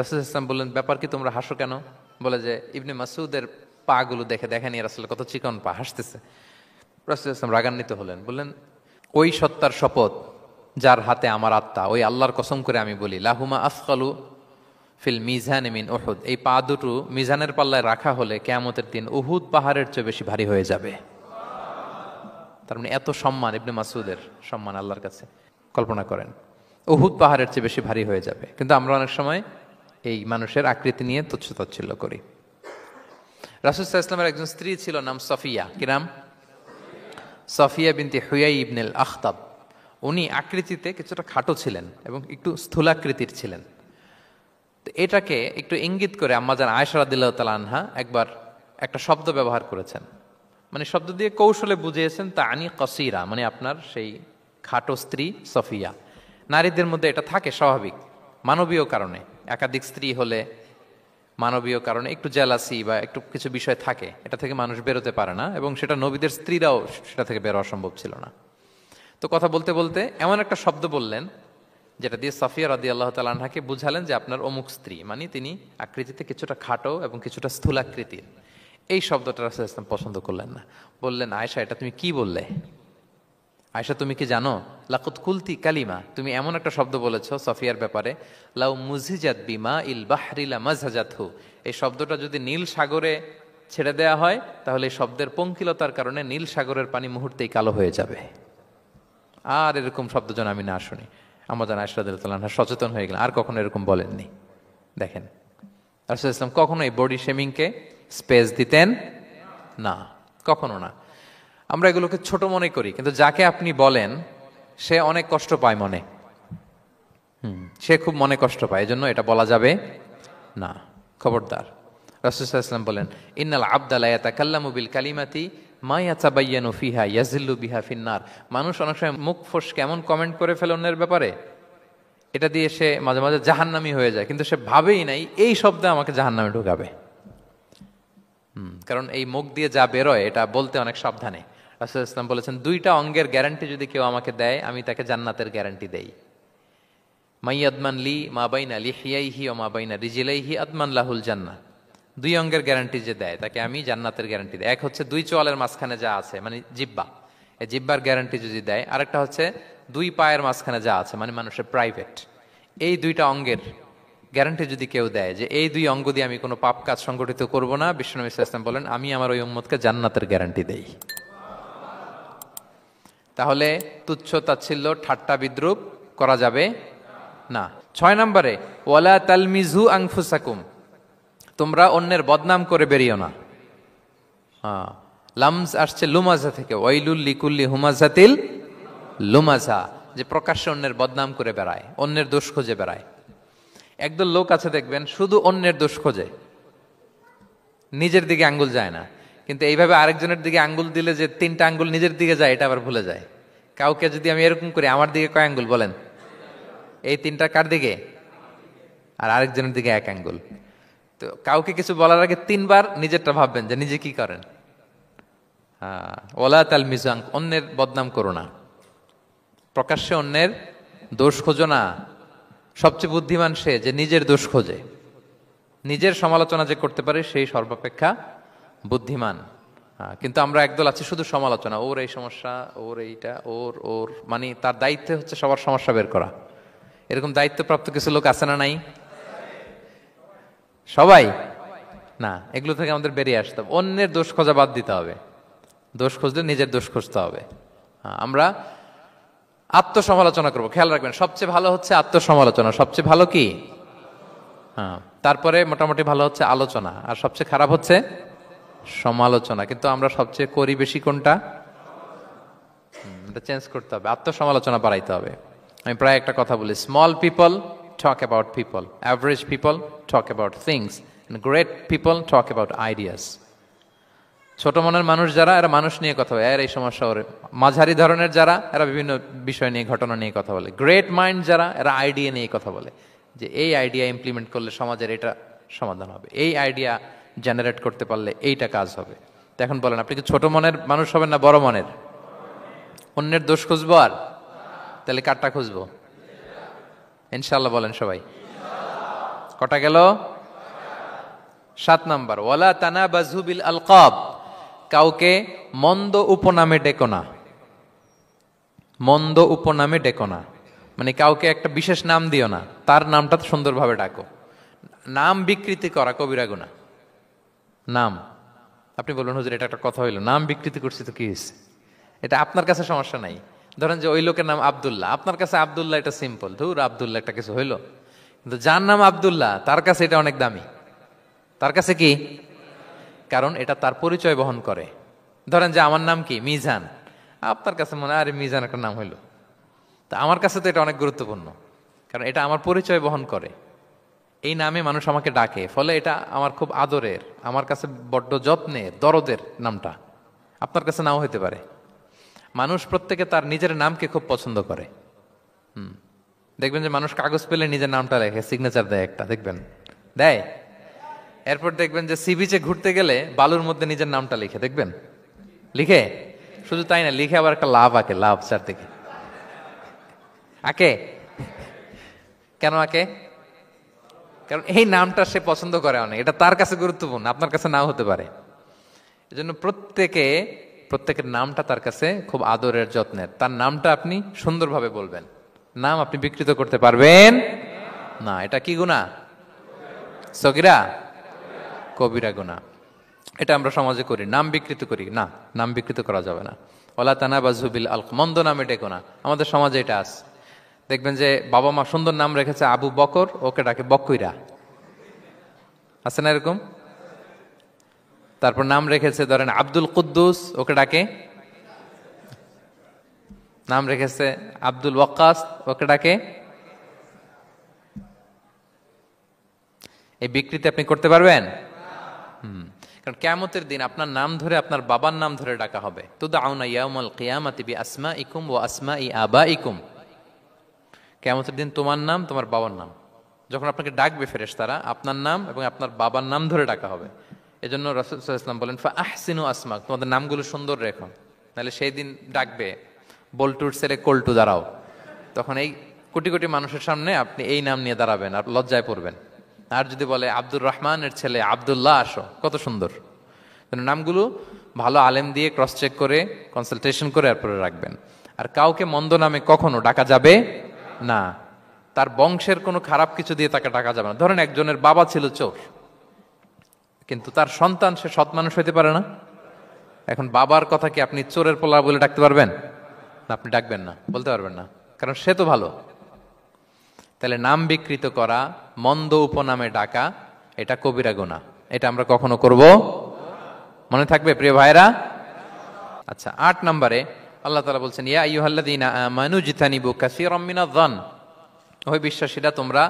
রাসূল ইসলাম বললেন, ব্যাপার কি, তোমরা হাসো কেন? বলে যে ইবনে মাসউদের পা গুলো দেখে দেখেনি রাসূল কত চিকন পা, হাসতেছে। রাসূল ইসলাম রাগান্বিত হলেন, বললেন, ওই সত্তার শপথ যার হাতে আমার আত্মা, ওই আল্লাহর কসম করে আমি বলি, লাহুমা আফকালু ফিল মিজান মিন উহুদ, এই পা দুটো মিজানের পাল্লায় রাখা হলে কিয়ামতের দিন উহুদ পাহাড়ের চেয়ে বেশি ভারী হয়ে যাবে। তার মানে এত সম্মান ইবনে মাসউদের, সম্মান আল্লাহর কাছে, কল্পনা করেন, উহুদ পাহাড়ের চেয়ে বেশি ভারী হয়ে যাবে। কিন্তু আমরা অনেক সময় এই মানুষের আকৃতি নিয়ে তুচ্ছ-তাচ্ছিল্য করি। রাসূল সাল্লাল্লাহু আলাইহি ওয়াসাল্লামের একজন স্ত্রী ছিল, নাম সফিয়া। কি নাম? সফিয়া বিনতে হুয়াই ইবনুল আখতাব। উনি আকৃতিতে কিছুটা খাটো ছিলেন এবং একটু স্থূলাকৃতির ছিলেন। তো এটাকে একটু ইঙ্গিত করে আম্মাজান আয়েশা রাদিয়াল্লাহু তাআলা আনহা একবার একটা শব্দ ব্যবহার করেছেন, মানে শব্দ দিয়ে কৌশলে বুঝিয়েছেন, তানি কসিরা, মানে আপনার সেই খাটো স্ত্রী সফিয়া। নারীদের মধ্যে এটা থাকে স্বাভাবিক, মানবীয় কারণে। একাধিক স্ত্রী হলে মানবীয় কারণে একটু জেলাসি বা একটু কিছু বিষয় থাকে, এটা থেকে মানুষ বেরোতে পারে না, এবং সেটা নবীদের স্ত্রীরাও সেটা থেকে বেরোয়া সম্ভব ছিল না। তো কথা বলতে বলতে এমন একটা শব্দ বললেন যেটা দিয়ে সাফিয়া রাদিয়াল্লাহু তাআলা আনহাকে বুঝালেন যে আপনার অমুক স্ত্রী, মানে তিনি আকৃতিতে কিছুটা খাটো এবং কিছুটা স্থূলাকৃতির। এই শব্দটা রাসূল ইসলাম পছন্দ করলেন না। বললেন, আয়েশা, এটা তুমি কি বললে? আয়েশা, তুমি কি জানো, লাকুত কুলতি কালিমা, তুমি এমন একটা শব্দ বলেছো সফিয়ার ব্যাপারে, লাউ মুজিজাত বিমা ইল বাহরি লা মাজহাজাতহু, এই শব্দটা যদি নীল সাগরে ছেড়ে দেয়া হয় তাহলে এই শব্দের পঙ্কিলতার কারণে নীল সাগরের পানি মুহূর্তেই কালো হয়ে যাবে। আর এরকম শব্দ যেন আমি না শুনি। আম্মাজান আয়েশা রাদিয়াল্লাহু তাআলা সচেতন হয়ে গেলেন, আর কখনো এরকম বলেননি। দেখেন, রাসূল ইসলাম কখনো এই বডি শেমিংকে স্পেস দিতেন না, কখনো না। আমরা এগুলোকে ছোট মনে করি, কিন্তু যাকে আপনি বলেন সে অনেক কষ্ট পায় মনে, সে খুব মনে কষ্ট পায়, এজন্য এটা বলা যাবে না, খবরদার। রাসূল সাল্লাল্লাহু আলাইহি ওয়াসাল্লাম বলেন, ইন্নাল আবদা লা ইয়াতাকাল্লামু বিল কালিমাতি মা ইয়াতাবায়ানু ফিহা ইয়াজিল্লু বিহা ফিন্নার। মানুষ অনেক সময় মুখ ফসকে এমন কমেন্ট করে ফেলে অন্যের ব্যাপারে, এটা দিয়ে সে মাঝে মাঝে জাহান্নামী হয়ে যায়, কিন্তু সে ভাবেই নাই এই শব্দে আমাকে জাহান্নামে ঢুকাবে। কারণ এই মুখ দিয়ে যা বেরোয় এটা বলতে অনেক সাবধানে। রাসূল ইসলাম বলেছেন, দুইটা অঙ্গের গ্যারান্টি যদি কেউ আমাকে দেয়, আমি তাকে জান্নাতের গ্যারান্টি দেই। মাইয়াদমান লি মা বাইনা লিহিয়াইহি ওয়া মা বাইনা রিজলাইহি আদমান লাহুল জান্নাহ। দুই অঙ্গের গ্যারান্টি যে দেয় তাকে আমি জান্নাতের গ্যারান্টি দেই। এক হচ্ছে দুই চোয়ালের মাঝখানে যা আছে, মানে জিহ্বা, এই জিহ্বার গ্যারান্টি যদি দেয়। আরেকটা হচ্ছে দুই পায়ের মাঝখানে যা আছে, মানে মানুষের প্রাইভেট। এই দুইটা অঙ্গের গ্যারান্টি যদি কেউ দেয় যে এই দুই অঙ্গ দিয়ে আমি কোনো পাপ কাজ সংগঠিত করব না, বিশ্বনবী সাল্লাল্লাহু আলাইহি ওয়াসাল্লাম বলেন আমি আমার ওই উম্মতকে জান্নাতের গ্যারান্টি দেই। তাহলে তুচ্ছ তাচ্ছিল্য ঠাট্টা বিদ্রুপ করা যাবে না। 6 নম্বরে ওয়ালা তালমিজু আনফুসাকুম, তোমরা অন্যের বদনাম করে বেরিও না। লামজ আসছে লুমাজা থেকে, ওয়াইলুল লিকুল্লি হুমাজাতিল লুমাজা, যে প্রকাশ্যে অন্যের বদনাম করে বেড়ায়, অন্যের দোষ খুঁজে বেড়ায়। একদল লোক আছে দেখবেন শুধু অন্যের দোষ খোঁজে, নিজের দিকে আঙ্গুল যায় না। কিন্তু এইভাবে আরেকজনের দিকে আঙ্গুল দিলে যে 3টা আঙ্গুল নিজের দিকে যায় এটা আবার ভুলে যায়। কাউকে যদি আমি এরকম করি, আমার দিকে কয় আঙ্গুল বলেন? এই 3টা কার দিকে? আর আরেকজনের দিকে 1 আঙ্গুল। তো কাউকে কিছু বলার আগে 3বার নিজেরটা ভাববেন যে নিজে কি করেন। ওয়ালা তালমিজু, অন্যের বদনাম করো না, প্রকাশ্যে অন্যের দোষ খোঁজো না। সবচেয়ে বুদ্ধিমান সে যে নিজের দোষ খোঁজে, নিজের সমালোচনা যে করতে পারে সেই সর্বাপেক্ষা বুদ্ধিমান। কিন্তু আমরা একদল আছি শুধু সমালোচনা, ওর এই সমস্যা, ওর এইটা, ওর মানে তার দায়িত্ব হচ্ছে সবার সমস্যা বের করা। এরকম দায়িত্বপ্রাপ্ত কিছু লোক আছে না নাই? সবাই না, এগুলো থেকে আমাদের বেরিয়ে আসতে হবে। অন্যের দোষ খোঁজা বাদ দিতে হবে, দোষ খুঁজলে নিজের দোষ খুঁজতে হবে। আমরা আত্মসমালোচনা করবো। খেয়াল রাখবেন, সবচেয়ে ভালো হচ্ছে আত্মসমালোচনা। সবচেয়ে ভালো কি? তারপরে মোটামুটি ভালো হচ্ছে আলোচনা, আর সবচেয়ে খারাপ হচ্ছে সমালোচনা। কিন্তু আমরা সবচেয়ে করি বেশি কোনটা? এটা চেঞ্জ করতে হবে, আত্মসমালোচনা বাড়াইতে হবে। আমি প্রায় একটা কথা বলি, small people talk about people, average people talk about things, great people talk about ideas. ছোট মনের মানুষ যারা, এরা মানুষ নিয়ে কথা বলে, এর এই সমস্যা ওরে। মাঝারি ধরনের যারা, এরা বিভিন্ন বিষয় নিয়ে, ঘটনা নিয়ে কথা বলে। গ্রেট মাইন্ড যারা, এরা আইডিয়া নিয়ে কথা বলে, যে এই আইডিয়া ইমপ্লিমেন্ট করলে সমাজের এটা সমাধান হবে, এই আইডিয়া জেনারেট করতে পারলে এইটা কাজ হবে। তো এখন বলেন, আপনি কি ছোট মনের মানুষ হবেন না বড় মনের? অন্যের দোষ খুঁজবো আর তাহলে কারটা খুঁজবো? ইনশাআল্লাহ বলেন সবাই। কটা গেল? 7 নাম্বার, ওয়ালা তানাবাজু বিল আলকাব, কাউকে মন্দ উপনামে ডেকো না। মন্দ উপনামে ডেকো না মানে কাউকে একটা বিশেষ নাম দিও না, তার নামটা সুন্দরভাবে ডাকো। নাম বিকৃতি করা কবিরা গুনাহ। নাম, আপনি বলুন হুজুর এটা একটা কথা হইলো, নাম বিকৃতি করছি তো কি হয়েছে? এটা আপনার কাছে সমস্যা নাই। ধরেন যে ওই লোকের নাম আব্দুল্লাহ, আপনার কাছে আব্দুল্লাহ এটা সিম্পল, ধুর আব্দুল্লাহ একটা কিছু হইলো। কিন্তু যার নাম আব্দুল্লাহ তার কাছে এটা অনেক দামি। তার কাছে কি? কারণ এটা তার পরিচয় বহন করে। ধরেন যে আমার নাম কি মিজান, আপনার কাছে মনে হয় আরে মিজান একটা নাম হইলো, তা আমার কাছে তো এটা অনেক গুরুত্বপূর্ণ, কারণ এটা আমার পরিচয় বহন করে। এই নামে মানুষ আমাকে ডাকে, ফলে এটা আমার খুব আদরের, আমার কাছে বড্ড যত্নের, দরদের নামটা। আপনার কাছে নাও হইতে পারে। মানুষ প্রত্যেকে তার নিজের নামকে খুব পছন্দ করে। দেখবেন যে মানুষ কাগজ পেলে নিজের নামটা লেখে, সিগনেচার দেয় একটা, দেখবেন দেয়। এরপর দেখবেন যে সি বিচে ঘুরতে গেলে বালুর মধ্যে নিজের নামটা লিখে, দেখবেন লিখে। শুধু তাই না, লিখে আবার একটা লাভ আঁকে, লাভ চারদিকে আঁকে। কেন আঁকে? কারণ এই নামটা সে পছন্দ করে অনেক, এটা তার কাছে গুরুত্বপূর্ণ, আপনার কাছে নাও হতে পারে। এজন্য প্রত্যেকের নামটা তার কাছে খুব আদরের, যত্নের। তার নামটা আপনি সুন্দরভাবে বলবেন। নাম আপনি বিকৃত করতে পারবেন না। এটা কি গুনাহ? সগীরা কবিরা গুনাহ। এটা আমরা সমাজে করি, নাম বিকৃত করি না, নাম বিকৃত করা যাবে না। ওয়ালা তানাবাজু বিল আলক, মন্দ নামে ডেকো না। আমাদের সমাজে এটা আছে, দেখবেন যে বাবা মা সুন্দর নাম রেখেছে আবু বকর, ওকে ডাকে বকইরা, আছে না এরকম? তারপর নাম রেখেছে ধরেন আব্দুল কুদ্দুস, ওকে ডাকে। নাম রেখেছে আব্দুল ওয়াক্কাস, ওকে ডাকে। এই বিকৃতি আপনি করতে পারবেন? কারণ কিয়ামতের দিন আপনার নাম ধরে, আপনার বাবার নাম ধরে ডাকা হবে। তুদআউনা ইয়াউমাল কিয়ামাতি বিআসমাইকুম ওয়া আসমাই আবাইকুম। কিয়ামতের দিন তোমার নাম, তোমার বাবার নাম, যখন আপনাকে ডাকবে ফেরেশতারা, আপনার নাম এবং আপনার বাবার নাম ধরে ডাকা হবে। এজন্য রাসূল সাল্লাল্লাহু আলাইহি ওয়াসাল্লাম বলেন, ফা আহসিনু আসমাক, তোমাদের নামগুলো সুন্দর রেখো, নাহলে সেই দিন ডাকবে বল্টুর ছেলে কল্টু দাঁড়াও। তখন এই কোটি কোটি মানুষের সামনে আপনি এই নাম নিয়ে দাঁড়াবেন আর লজ্জায় পড়বেন। আর যদি বলে আব্দুর রহমানের ছেলে আব্দুল্লাহ, আসো, কত সুন্দর। নামগুলো ভালো আলেম দিয়ে ক্রস চেক করে, কনসালটেশন করে এরপরে রাখবেন। আর কাউকে মন্দ নামে কখনো ডাকা যাবে না। তার বংশের কোনো খারাপ কিছু দিয়ে তাকে ডাকা যাবে না। ধরেন একজনের বাবা ছিল চোর, কিন্তু তার সন্তান সে সৎ মানুষ হইতে পারে না। এখন বাবার কথা কি আপনি চোরের পোলা বলে ডাকতে পারবেন না? আপনি ডাকবেন না, বলতে পারবেন না, কারণ সে তো ভালো। তাহলে নাম বিকৃত করা, মন্দ উপনামে ডাকা, এটা কবিরা গুনাহ। এটা আমরা কখনো করব? মনে থাকবে প্রিয় ভাইরা? আচ্ছা, 8 নম্বরে আল্লাহ তাআলা বলছেন, ইয়া আইয়ুহাল্লাযীনা আমানু জিতানিবু কাসীরাম মিনায-যন, ওই বিশ্বাসীরা তোমরা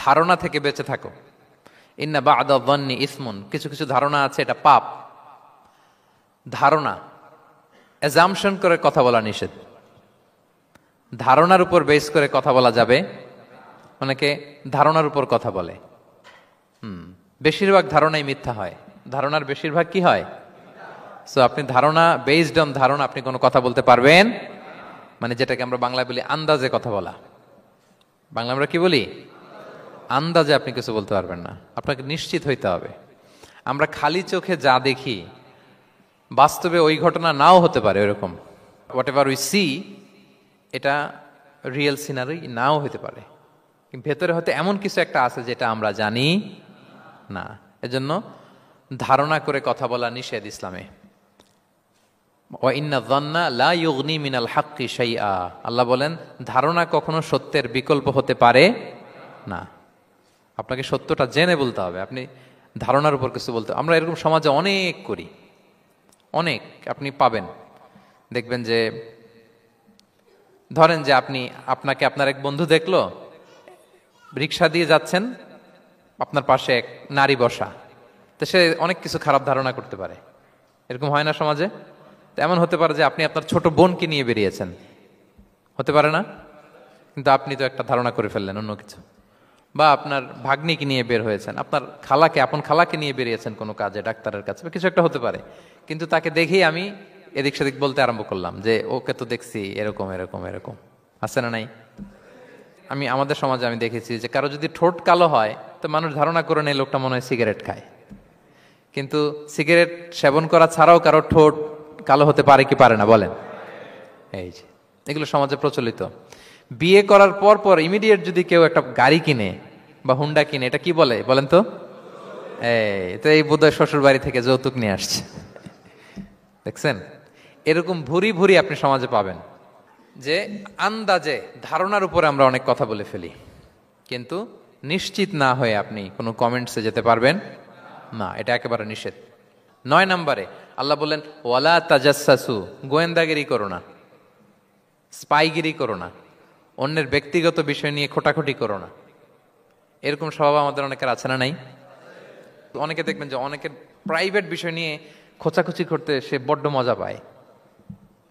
ধারণা থেকে বেঁচে থাকো। ইন্না বা'দা-যন্নি ইসমুন, কিছু কিছু ধারণা আছে এটা পাপ। ধারণা, অ্যাজাম্পশন করে কথা বলা নিষেধ। ধারণার উপর বেস করে কথা বলা যাবে। অনেকে ধারণার উপর কথা বলে। বেশিরভাগ ধারণাই মিথ্যা হয়। ধারণার বেশিরভাগ কি হয়? সো আপনি ধারণা, বেসড অন ধারণা আপনি কোনো কথা বলতে পারবেন, মানে যেটাকে আমরা বাংলায় বলি আন্দাজে কথা বলা। বাংলা আমরা কি বলি? আন্দাজে আপনি কিছু বলতে পারবেন না, আপনাকে নিশ্চিত হইতে হবে। আমরা খালি চোখে যা দেখি, বাস্তবে ওই ঘটনা নাও হতে পারে এরকম। হোয়াট এভার উই সি, এটা রিয়েল সিনারি নাও হতে পারে, কিন্তু ভেতরে হয়তো এমন কিছু একটা আছে যেটা আমরা জানি না। এজন্য ধারণা করে কথা বলা নিষেধ ইসলামে। ওয়া ইন্না যন্না লা ইউগনি মিনাল হাক্কি শাইআ, আল্লাহ বলেন ধারণা কখনো সত্যের বিকল্প হতে পারে না। আপনাকে সত্যটা জেনে বলতে হবে, আপনি ধারণার উপর কিছু বলতে। আমরা এরকম সমাজে অনেক করি, অনেক। আপনি পাবেন, দেখবেন যে ধরেন যে আপনাকে আপনার এক বন্ধু দেখলো, রিক্সা দিয়ে যাচ্ছেন, আপনার পাশে এক নারী বসা, তো সে অনেক কিছু খারাপ ধারণা করতে পারে। এরকম হয় না সমাজে? তো এমন হতে পারে যে আপনি আপনার ছোট বোনকে নিয়ে বেরিয়েছেন, হতে পারে না? কিন্তু আপনি তো একটা ধারণা করে ফেললেন অন্য কিছু। বা আপনার ভাগ্নিকে নিয়ে বের হয়েছেন, আপনার খালাকে, আপন খালাকে নিয়ে বেরিয়েছেন কোনো কাজে, ডাক্তারের কাছে বা কিছু একটা হতে পারে। কিন্তু তাকে দেখেই আমি এদিক সেদিক বলতে আরম্ভ করলাম যে ওকে তো দেখছি এরকম এরকম এরকম। আছে না নাই? আমাদের সমাজে আমি দেখেছি যে কারো যদি ঠোঁট কালো হয় তো মানুষ ধারণা করে নেয় লোকটা মনে হয় সিগারেট খায়। কিন্তু সিগারেট সেবন করা ছাড়াও কারো ঠোঁট কালো হতে পারে কি পারে না বলেন? এই যে এগুলো সমাজে প্রচলিত। বিয়ে করার পর পর ইমিডিয়েট যদি কেউ একটা গাড়ি কিনে বা হুন্ডা কিনে, এটা কি বলে বলেন তো? এই বোধহয় শ্বশুর বাড়ি থেকে যৌতুক নিয়ে আসছে। দেখছেন, এরকম ভুরি ভুরি আপনি সমাজে পাবেন যে আন্দাজে, ধারণার উপরে আমরা অনেক কথা বলে ফেলি, কিন্তু নিশ্চিত না হয়ে আপনি কোনো কমেন্টসে যেতে পারবেন না। এটা একেবারে নিষেধ। 9 নম্বরে আল্লাহ বললেন, ওয়ালা তাজাসসু, গোয়েন্দাগিরি করো না, স্পাইগিরি করো না, অন্যের ব্যক্তিগত বিষয় নিয়ে খোটাখুটি করো না। এরকম স্বভাব আমাদের অনেকের আছে না নাই? অনেকে দেখবেন যে অনেকের প্রাইভেট বিষয় নিয়ে খোঁচাখুচি করতে সে বড্ড মজা পায়।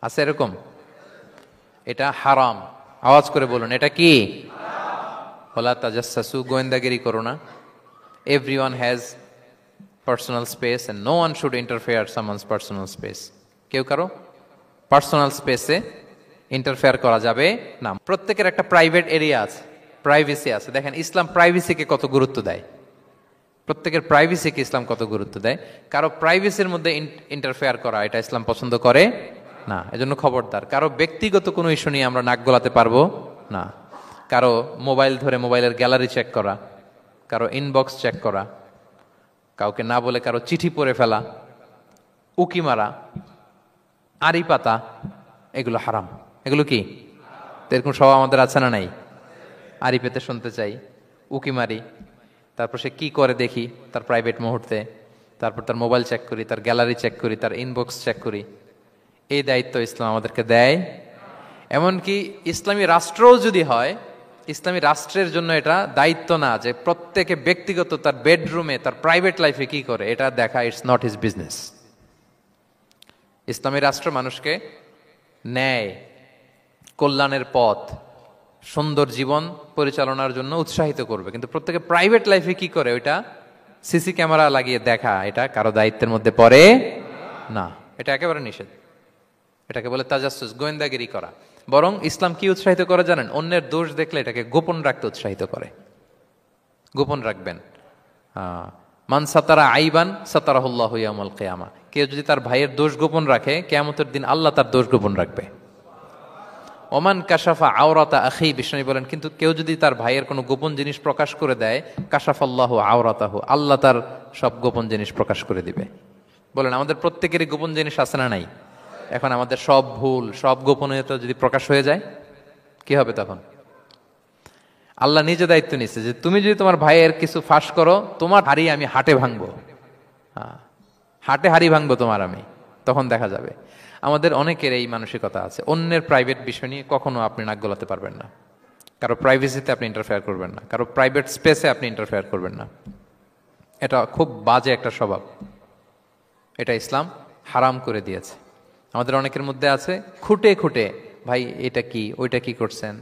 আছে এরকম? এটা হারাম। আওয়াজ করে বলুন, এটা কি? ওয়ালা তাজাসসু, গোয়েন্দাগিরি করো না। Everyone has personal space and no one should interfere someone's personal space. কেউ কারো পার্সোনাল স্পেসে ইন্টারফেয়ার করা যাবে না। প্রত্যেকের একটা প্রাইভেট এরিয়া আছে, প্রাইভেসি আছে। দেখেন ইসলাম প্রাইভেসিকে কত গুরুত্ব দেয়। প্রত্যেকের প্রাইভেসিকে ইসলাম কত গুরুত্ব দেয়। কারো প্রাইভেসির মধ্যে ইন্টারফেয়ার করা এটা ইসলাম পছন্দ করে না। এজন্য খবরদার, কারো ব্যক্তিগত কোনো ইস্যু নিয়ে আমরা নাক গলাতে পারবো না। কারো মোবাইল ধরে মোবাইলের গ্যালারি চেক করা, কারো ইনবক্স চেক করা, কাউকে না বলে কারো চিঠি পড়ে ফেলা, উকি মারা, আড়ি পাতা, এগুলো হারাম। এগুলো কি? এরকম স্বভাব আমাদের আছে না নাই? আড়ি পেতে শুনতে চাই, উকি মারি, তারপর সে কি করে দেখি তার প্রাইভেট মুহূর্তে, তারপর তার মোবাইল চেক করি, তার গ্যালারি চেক করি, তার ইনবক্স চেক করি। এই দায়িত্ব ইসলাম আমাদেরকে দেয়। এমনকি ইসলামী রাষ্ট্রও যদি হয়, ইসলামী রাষ্ট্রের জন্য এটা দায়িত্ব না যে প্রত্যেকে ব্যক্তিগত তার বেডরুমে তার প্রাইভেট লাইফে কি করে এটা দেখা। It's not his business. ইসলামী রাষ্ট্র মানুষকে ন্যায়, কল্যাণের পথ, সুন্দর জীবন পরিচালনার জন্য উৎসাহিত করবে, কিন্তু প্রত্যেকে প্রাইভেট লাইফে কি করে ওইটা সিসি ক্যামেরা লাগিয়ে দেখা, এটা কারো দায়িত্বের মধ্যে পড়ে না। এটা একেবারে নিষেধ। এটাকে বলে তাজাসসুস, গোয়েন্দাগিরি করা। বরং ইসলাম কি উৎসাহিত করে জানেন? অন্যের দোষ দেখলে এটাকে গোপন রাখতে উৎসাহিত করে। গোপন রাখবেন। মান সাতারা আইবান সাতারাহুল্লাহু ইয়াউমাল কিয়ামা। কেউ যদি তার ভাইয়ের দোষ গোপন রাখে, কিয়ামতের দিন আল্লাহ তার দোষ গোপন রাখবে। ওমান কাশাফা আওরাতা আখি, বিষ্ণু বলেন কিন্তু কেউ যদি তার ভাইয়ের কোনো গোপন জিনিস প্রকাশ করে দেয়, কাশাফাল্লাহু আওরাতাহু, আল্লাহ তার সব গোপন জিনিস প্রকাশ করে দিবে। বলেন আমাদের প্রত্যেকেরই গোপন জিনিস আছে না নাই? এখন আমাদের সব ভুল, সব গোপনীয়তা যদি প্রকাশ হয়ে যায় কি হবে তখন? আল্লাহ নিজে দায়িত্ব নিচ্ছে যে তুমি যদি তোমার ভাইয়ের কিছু ফাঁস করো, তোমার হাড়ি আমি হাটে ভাঙবো। হাটে হাড়ি ভাঙবো তোমার আমি, তখন দেখা যাবে। আমাদের অনেকের এই মানসিকতা আছে, অন্যের প্রাইভেট বিষয় নিয়ে কখনো আপনি নাক গলাতে পারবেন না, কারো প্রাইভেসিতে আপনি ইন্টারফেয়ার করবেন না, কারো প্রাইভেট স্পেসে আপনি ইন্টারফেয়ার করবেন না। এটা খুব বাজে একটা স্বভাব, এটা ইসলাম হারাম করে দিয়েছে। আমাদের অনেকের মধ্যে আছে খুঁটে খুঁটে, ভাই এটা কি ওইটা কি করছেন,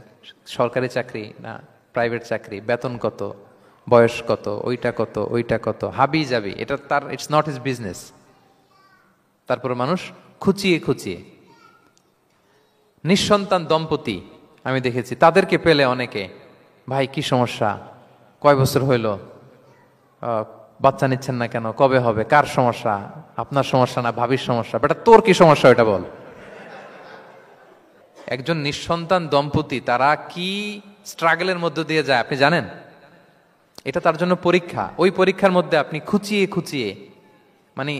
সরকারি চাকরি না প্রাইভেট চাকরি, বেতন কত, বয়স কত, ওইটা কত ওইটা কত, হাবি যাবি, এটা তার ইটস নট হিজ বিজনেস। তারপরে মানুষ খুঁচিয়ে খুঁচিয়ে, নিঃসন্তান দম্পতি আমি দেখেছি, তাদেরকে পেলে অনেকে, ভাই কি সমস্যা, কয় বছর হইল, বাচ্চা নিচ্ছেন না কেন, কবে হবে, কার সমস্যা, আপনার সমস্যা না ভাবির সমস্যা, বেটা তোর কি সমস্যা ওইটা বল। একজন নিঃসন্তান দম্পতি তারা কি স্ট্রাগলের মধ্য দিয়ে যায় আপনি জানেন? এটা তার জন্য পরীক্ষা। ওই পরীক্ষার মধ্যে আপনি খুঁচিয়ে খুঁচিয়ে, মানে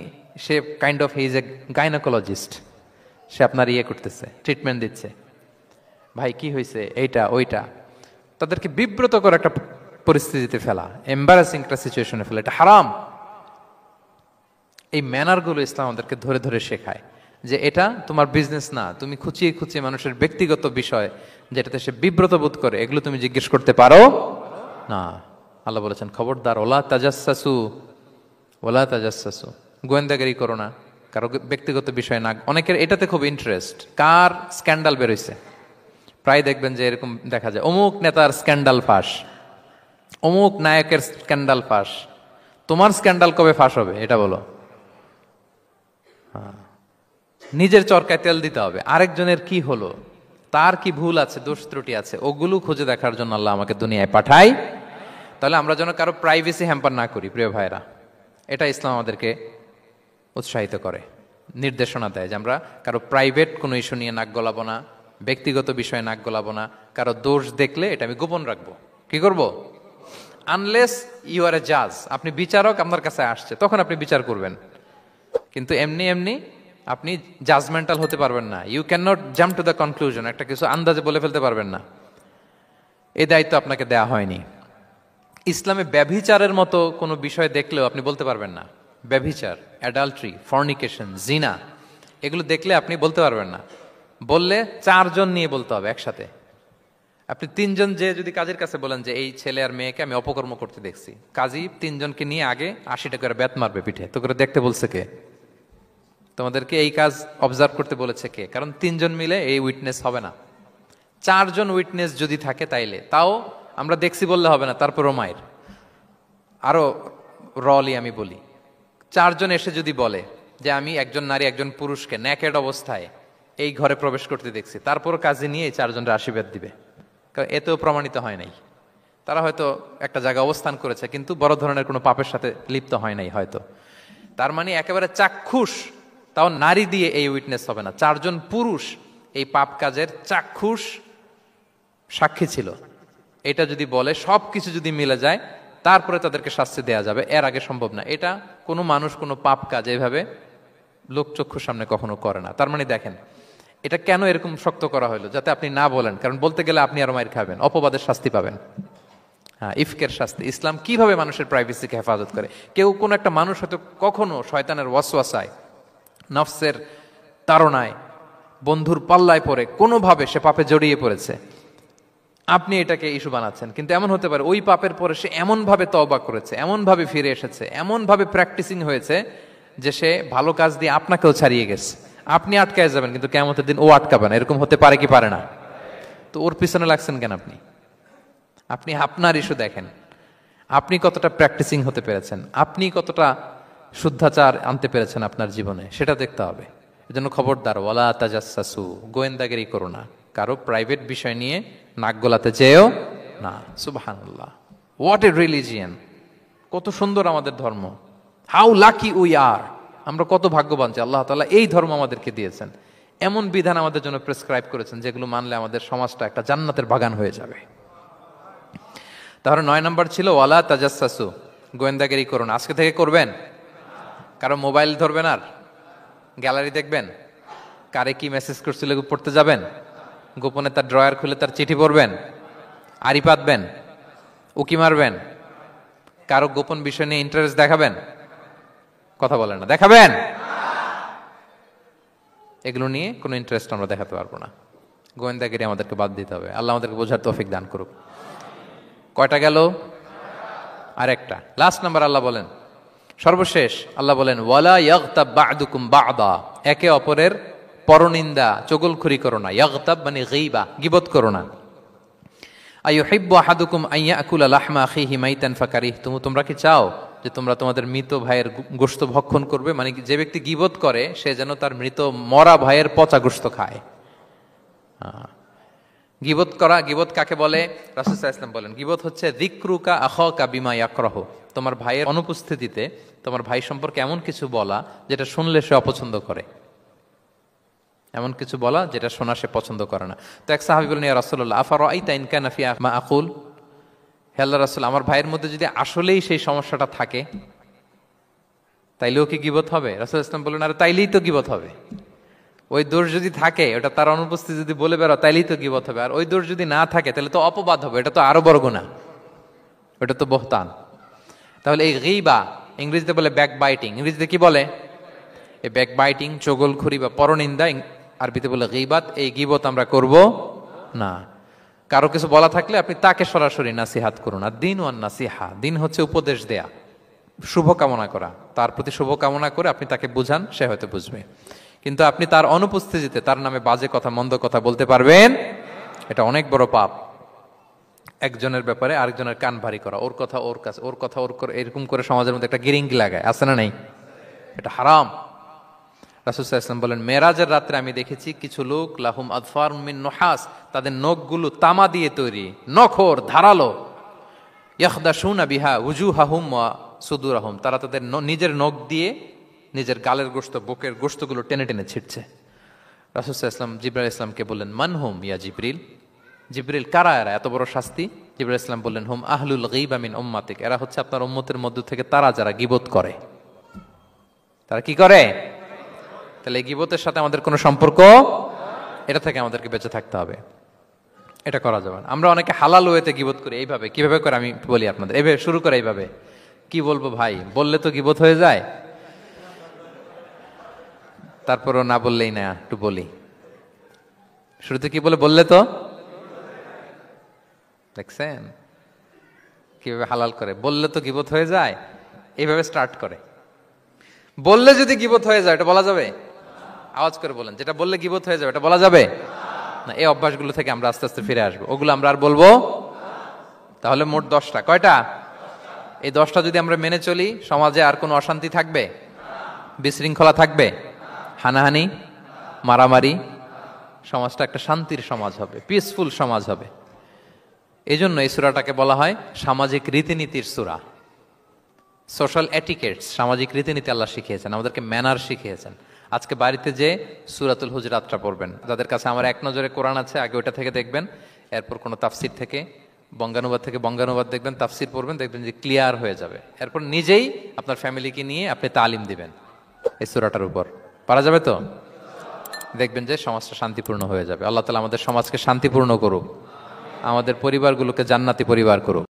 সে kind of he is a gynaecologist, সে আপনার ইয়ে করতেছে, ট্রিটমেন্ট দিচ্ছে, ভাই কি হয়েছে এইটা ওইটা, তাদেরকে বিব্রত করে একটা পরিস্থিতিতে ফেলা, এম্বারাসিং একটা সিচুয়েশনে ফেলা, এটা হারাম। এই ম্যানারগুলো ইসলাম আমাদেরকে ধরে ধরে শেখায় যে এটা তোমার বিজনেস না, তুমি খুঁচিয়ে খুঁচিয়ে মানুষের ব্যক্তিগত বিষয় যেটাতে সে বিব্রত বোধ করে এগুলো তুমি জিজ্ঞেস করতে পারো না। আল্লাহ বলেছেন খবরদার, ওলা তাজাসসু, ওলা তাজাসসু, গোয়েন্দাগিরি করো না, কারো ব্যক্তিগত বিষয় না। অনেকের এটাতে খুব ইন্টারেস্ট, কার স্ক্যান্ডাল বেরোইছে, প্রায় দেখবেন যে এরকম দেখা যায়, অমুক নেতার স্ক্যান্ডাল ফাঁস, অমুক নায়কের স্ক্যান্ডাল ফাঁস, তোমার স্ক্যান্ডাল কবে ফাঁস হবে এটা বলো। নিজের চরকায় তেল দিতে হবে, আরেকজনের কি হলো, তার কি ভুল আছে, দোষ ত্রুটি আছে, ওগুলো খুঁজে দেখার জন্য আল্লাহ আমাকে দুনিয়ায় পাঠাই। তাহলে আমরা যেন কারো প্রাইভেসি হ্যাম্পার না করি প্রিয় ভাইরা, এটা ইসলাম আমাদেরকে উৎসাহিত করে, নির্দেশনা দেয় যে আমরা কারো প্রাইভেট কোনো ইস্যু নিয়ে নাক গলাবো না, ব্যক্তিগত বিষয়ে নাক গলাবো না, কারো দোষ দেখলে এটা আমি গোপন রাখবো। কি করব? আনলেস ইউ আর এ জাজ, আপনি বিচারক, আপনার কাছে আসছে তখন আপনি বিচার করবেন, কিন্তু এমনি এমনি আপনি জাজমেন্টাল হতে পারবেন না। You can not jump to the conclusion, একটা কিছু আন্দাজে বলে ফেলতে পারবেন না, এই দায়িত্ব আপনাকে দেয়া হয়নি। ইসলামে ব্যভিচারের মতো কোনো বিষয় দেখলেও আপনি বলতে পারবেন না। ব্যভিচার, অ্যাডাল্ট্রি, ফর্নিকেশন, জিনা, এগুলো দেখলে আপনি বলতে পারবেন না। বললে 4 জন নিয়ে বলতে হবে একসাথে। আপনি 3 জন যে যদি কাজের কাছে বলেন যে এই ছেলে আর মেয়েকে আমি অপকর্ম করতে দেখছি, কাজী 3 জনকে নিয়ে আগে 80 টাকা করে বেত মারবে পিঠে, তো করে দেখতে বলছে কে? তোমাদেরকে এই কাজ অবজার্ভ করতে বলেছে কে? কারণ 3 জন মিলে এই উইটনেস হবে না। 4 জন উইটনেস যদি থাকে তাইলে তাও আমরা দেখছি বললে হবে না, তারপরও মায়ের। আরো রলি আমি বলি, 4 জন এসে যদি বলে যে আমি একজন নারী একজন পুরুষকে নেকেড অবস্থায় এই ঘরে প্রবেশ করতে দেখছি, তারপর কাজে নিয়ে এই 4 জনের আশীর্বাদ দিবে, কারণ এতেও প্রমাণিত হয় নাই। তারা হয়তো একটা জায়গায় অবস্থান করেছে কিন্তু বড় ধরনের কোনো পাপের সাথে লিপ্ত হয় নাই হয়তো। তার মানে একেবারে চাক্ষুষ, তাও নারী দিয়ে এই উইটনেস হবে না, 4 জন পুরুষ এই পাপ কাজের চাক্ষুষ সাক্ষী ছিল, এটা যদি বলে সব কিছু যদি মিলে যায় তারপরে তাদেরকে শাস্তি দেয়া যাবে, এর আগে সম্ভব না। এটা কোনো মানুষ কোনো পাপ কাজ এভাবে লোকচক্ষুর সামনে কখনো করে না। তার মানে দেখেন এটা কেন এরকম শক্ত করা হলো, যাতে আপনি না বলেন, কারণ বলতে গেলে আপনি আরো মাইর খাবেন, অপবাদের শাস্তি পাবেন। হ্যাঁ, ইফকের শাস্তি। ইসলাম কিভাবে মানুষের প্রাইভেসিকে হেফাজত করে। কেউ কোন একটা মানুষ হয়তো কখনো শয়তানের ওয়াসওয়াসায়, নফসের তাড়নায়, বন্ধুর পাল্লায় পড়ে কোনোভাবে সে পাপে জড়িয়ে পড়েছে, আপনি এটাকে ইস্যু বানাচ্ছেন, কিন্তু এমন হতে পারে ওই পাপের পরে সে এমন ভাবে তওবা করেছে, এমন ভাবে ফিরে এসেছে, এমন ভাবে প্র্যাকটিসিং হয়েছে যে সে ভালো কাজ দিয়ে আপনাকেও ছাড়িয়ে গেছে। আপনি আটকায় যাবেন কিন্তু কিয়ামতের দিন ও আটকাবে না। এরকম হতে পারে কি পারে না? তো ওর পিছনে লাগছেন কেন আপনি? আপনি আপনার ইস্যু দেখেন, আপনি কতটা প্র্যাকটিসিং হতে পেরেছেন, আপনি কতটা শুদ্ধাচার আনতে পেরেছেন আপনার জীবনে, সেটা দেখতে হবে। এজন্য খবরদার, ওয়ালা তাজাসসু, গোয়েন্দাগিরি করো না, কারো প্রাইভেট বিষয় নিয়ে নাক গলাতে যেও না। সুবহানাল্লাহ, হোয়াট এ রিলিজিয়ান! কত সুন্দর আমাদের ধর্ম, হাউ লাকি উই আর! আমরা কত ভাগ্যবান যে আল্লাহ তাআলা এই ধর্ম আমাদেরকে দিয়েছেন। এমন বিধান আমাদের জন্য প্রেসক্রাইব করেছেন যেগুলো মানলে আমাদের সমাজটা একটা জান্নাতের বাগান হয়ে যাবে। তাহলে 9 নম্বর ছিল ওয়ালা তাজাসসু, গোয়েন্দাগিরি করুন। আজকে থেকে করবেন? কারো মোবাইল ধরবেন, আর গ্যালারি দেখবেন, কারে কি মেসেজ করছিল পড়তে যাবেন, গোপনে তার ড্রয়ার খুলে তার চিঠি পড়বেন, আড়ি পাতবেন, উকি মারবেন, কারো গোপন বিষয় নিয়ে ইন্টারেস্ট দেখাবেন? কথা বলেন না, দেখাবেন? এগুলো নিয়ে কোনো ইন্টারেস্ট আমরা দেখাতে পারবো না। গোয়েন্দাগিরি আমাদেরকে বাদ দিতে হবে। আল্লাহ আমাদেরকে বোঝার তৌফিক দান করুক। কয়টা গেল? আরেকটা, লাস্ট নাম্বার। আল্লাহ বলেন, সর্বশেষ আল্লাহ বলেন ওয়ালা ইয়াগতাব বা'দুকুম বা'দা, একে অপরের পরনিন্দা চগলখুরি করো না। ইয়াগতাব মানে গীবা, গীবত করো না। আইয়ুহিব্বু আহাদুকুম আইয়াকুলা লাহমা আখিহি মাইতান ফাকারিহতুম, তোমরা কি চাও যে তোমরা তোমাদের মৃত ভাইয়ের গোশত ভক্ষণ করবে? মানে যে ব্যক্তি গীবত করে সে যেন তার মৃত মরা ভাইয়ের পচা গোশত খায়। গীবত করা, গীবত কাকে বলে? রাসূল সাল্লাল্লাহু আলাইহি ওয়াসাল্লাম বলেন গীবত হচ্ছে যিকরুকা আখাকা বিমা ইয়াকরাহু, তোমার ভাইয়ের অনুপস্থিতিতে তোমার ভাই সম্পর্কে এমন কিছু বলা যেটা শুনলে সে অপছন্দ করে, এমন কিছু বলা যেটা শোনা সে পছন্দ করে না। তো এক সাহাবী বলেন, ইয়া রাসূলুল্লাহ আফারাআইতা ইন কানা ফি মা আকুল, হে আল্লাহর রাসূল, আমার ভাইয়ের মধ্যে যদি আসলেই সেই সমস্যাটা থাকে তাইলেও কি গীবত হবে? রাসূল সাল্লাল্লাহু আলাইহি ওয়াসাল্লাম বললেন, আরে তাইলেই তো গীবত হবে। ওই দোষ যদি থাকে, ওটা তার অনুপস্থিতি যদি বলে বেরো তাইলেই তো গীবত হবে। আর ওই দোষ যদি না থাকে তাহলে তো অপবাদ হবে, এটা তো আরো বড় গুনাহ, এটা তো বহতান। তাহলে এই গীবা ইংরেজিতে বলে ব্যাক বাইটিং। ইংরেজিতে কি বলে? এই ব্যাক বাইটিং, চগলখুরি বা পরনিন্দা, আরবিতে বলে গীবাত। এই গীবত আমরা করব না। কারো কিছু বলা থাকলে আপনি তাকে সরাসরি নাসিহাত করুন। আর দিন ওয়ান নাসিহা, দিন হচ্ছে উপদেশ দেয়া, শুভ কামনা করা, তার প্রতি শুভ কামনা করে আপনি তাকে বুঝান, সে হয়তো বুঝবে। কিন্তু আপনি তার অনুপস্থিতিতে তার নামে বাজে কথা, মন্দ কথা বলতে পারবেন? এটা অনেক বড় পাপ। একজনের ব্যাপারে আরেকজনের কান ভারী করা, ওর কথা ওর কাছে, ওর কথা ওর করে, এরকম করে সমাজের মধ্যে একটা গিরিঙ্গি লাগায়, আছে না? নেই? এটা হারাম। রাসূল সাল্লাল্লাহু আলাইহি ওয়াসাল্লাম বলেন, মেরাজের রাত্রে আমি দেখেছি কিছু লোক লাহুম আযফার মিন নুহাস, তাদের নখগুলো তামা দিয়ে তৈরি, নখর ধারালো। ইয়াখদাশুনা বিহা উজুহাহুম ওয়া সুদুরাহুম, তারা তাদের নিজের নখ দিয়ে নিজের গালের গোশত, বুকের গোশতগুলো টেনে টেনে ছিটছে। রাসূল সাল্লাল্লাহু আলাইহি ওয়াসাল্লাম জিবরাইল আলাইহিস সালামকে বললেন, মানহুম ইয়া জিবরিল, জিবরিল কারা এরা, এত বড় শাস্তি? জিবরাইল আলাইহিস সালাম বললেন, হুম আহলুল গীবা মিন উম্মাতিক, এরা হচ্ছে আপনার উম্মতের মধ্য থেকে তারা যারা গীবত করে। তারা কি করে? তাহলে এই গীবতের সাথে আমাদের কোনো সম্পর্ক, এটা থেকে আমাদেরকে বেঁচে থাকতে হবে, এটা করা যাবে না। আমরা অনেকে হালাল ওয়েতে গীবত করি। এইভাবে কিভাবে করে আমি বলি আপনাদের, এইভাবে শুরু করে, এইভাবে কি বলবো ভাই, বললে তো গীবত হয়ে যায়, তারপরও না বললেই না, একটু বলি। শুরুতে কি বললে তো, দেখছেন কিভাবে হালাল করে, বললে তো গীবত হয়ে যায়, এইভাবে স্টার্ট করে। বললে যদি গীবত হয়ে যায় এটা বলা যাবে? আওয়াজ করে বলেন, যেটা বললে গীবত হয়ে যাবে এটা বলা যাবে না। এই অভ্যাসগুলো থেকে আমরা আস্তে আস্তে ফিরে আসবো, ওগুলো আমরা আর বলবো। তাহলে মোট 10টা, কয়টা? এই 10টা যদি আমরা মেনে চলি, সমাজে আর কোনো অশান্তি থাকবে? বিশৃঙ্খলা থাকবে? হানাহানি, মারামারি? সমাজটা একটা শান্তির সমাজ হবে, পিসফুল সমাজ হবে। এই জন্য এই সূরাটাকে বলা হয় সামাজিক রীতিনীতির সূরা। সোশ্যাল এটিকেটস, সামাজিক রীতিনীতি আল্লাহ শিখিয়েছেন আমাদেরকে, ম্যানার শিখিয়েছেন। আজকে বাড়িতে যে সূরাতুল হুজরাতটা পড়বেন, যাদের কাছে আমার এক নজরে কোরআন আছে আগে ওটা থেকে দেখবেন, এরপর কোনো তাফসির থেকে বঙ্গানুবাদ থেকে বঙ্গানুবাদ দেখবেন, তাফসির পড়বেন, দেখবেন যে ক্লিয়ার হয়ে যাবে। এরপর নিজেই আপনার ফ্যামিলিকে নিয়ে আপনি তালিম দিবেন এই সূরাটার উপর, পারা যাবে তো? দেখবেন যে সমাজটা শান্তিপূর্ণ হয়ে যাবে। আল্লাহ তাআলা আমাদের সমাজকে শান্তিপূর্ণ করুক, আমাদের পরিবারগুলোকে জান্নাতি পরিবার করুক।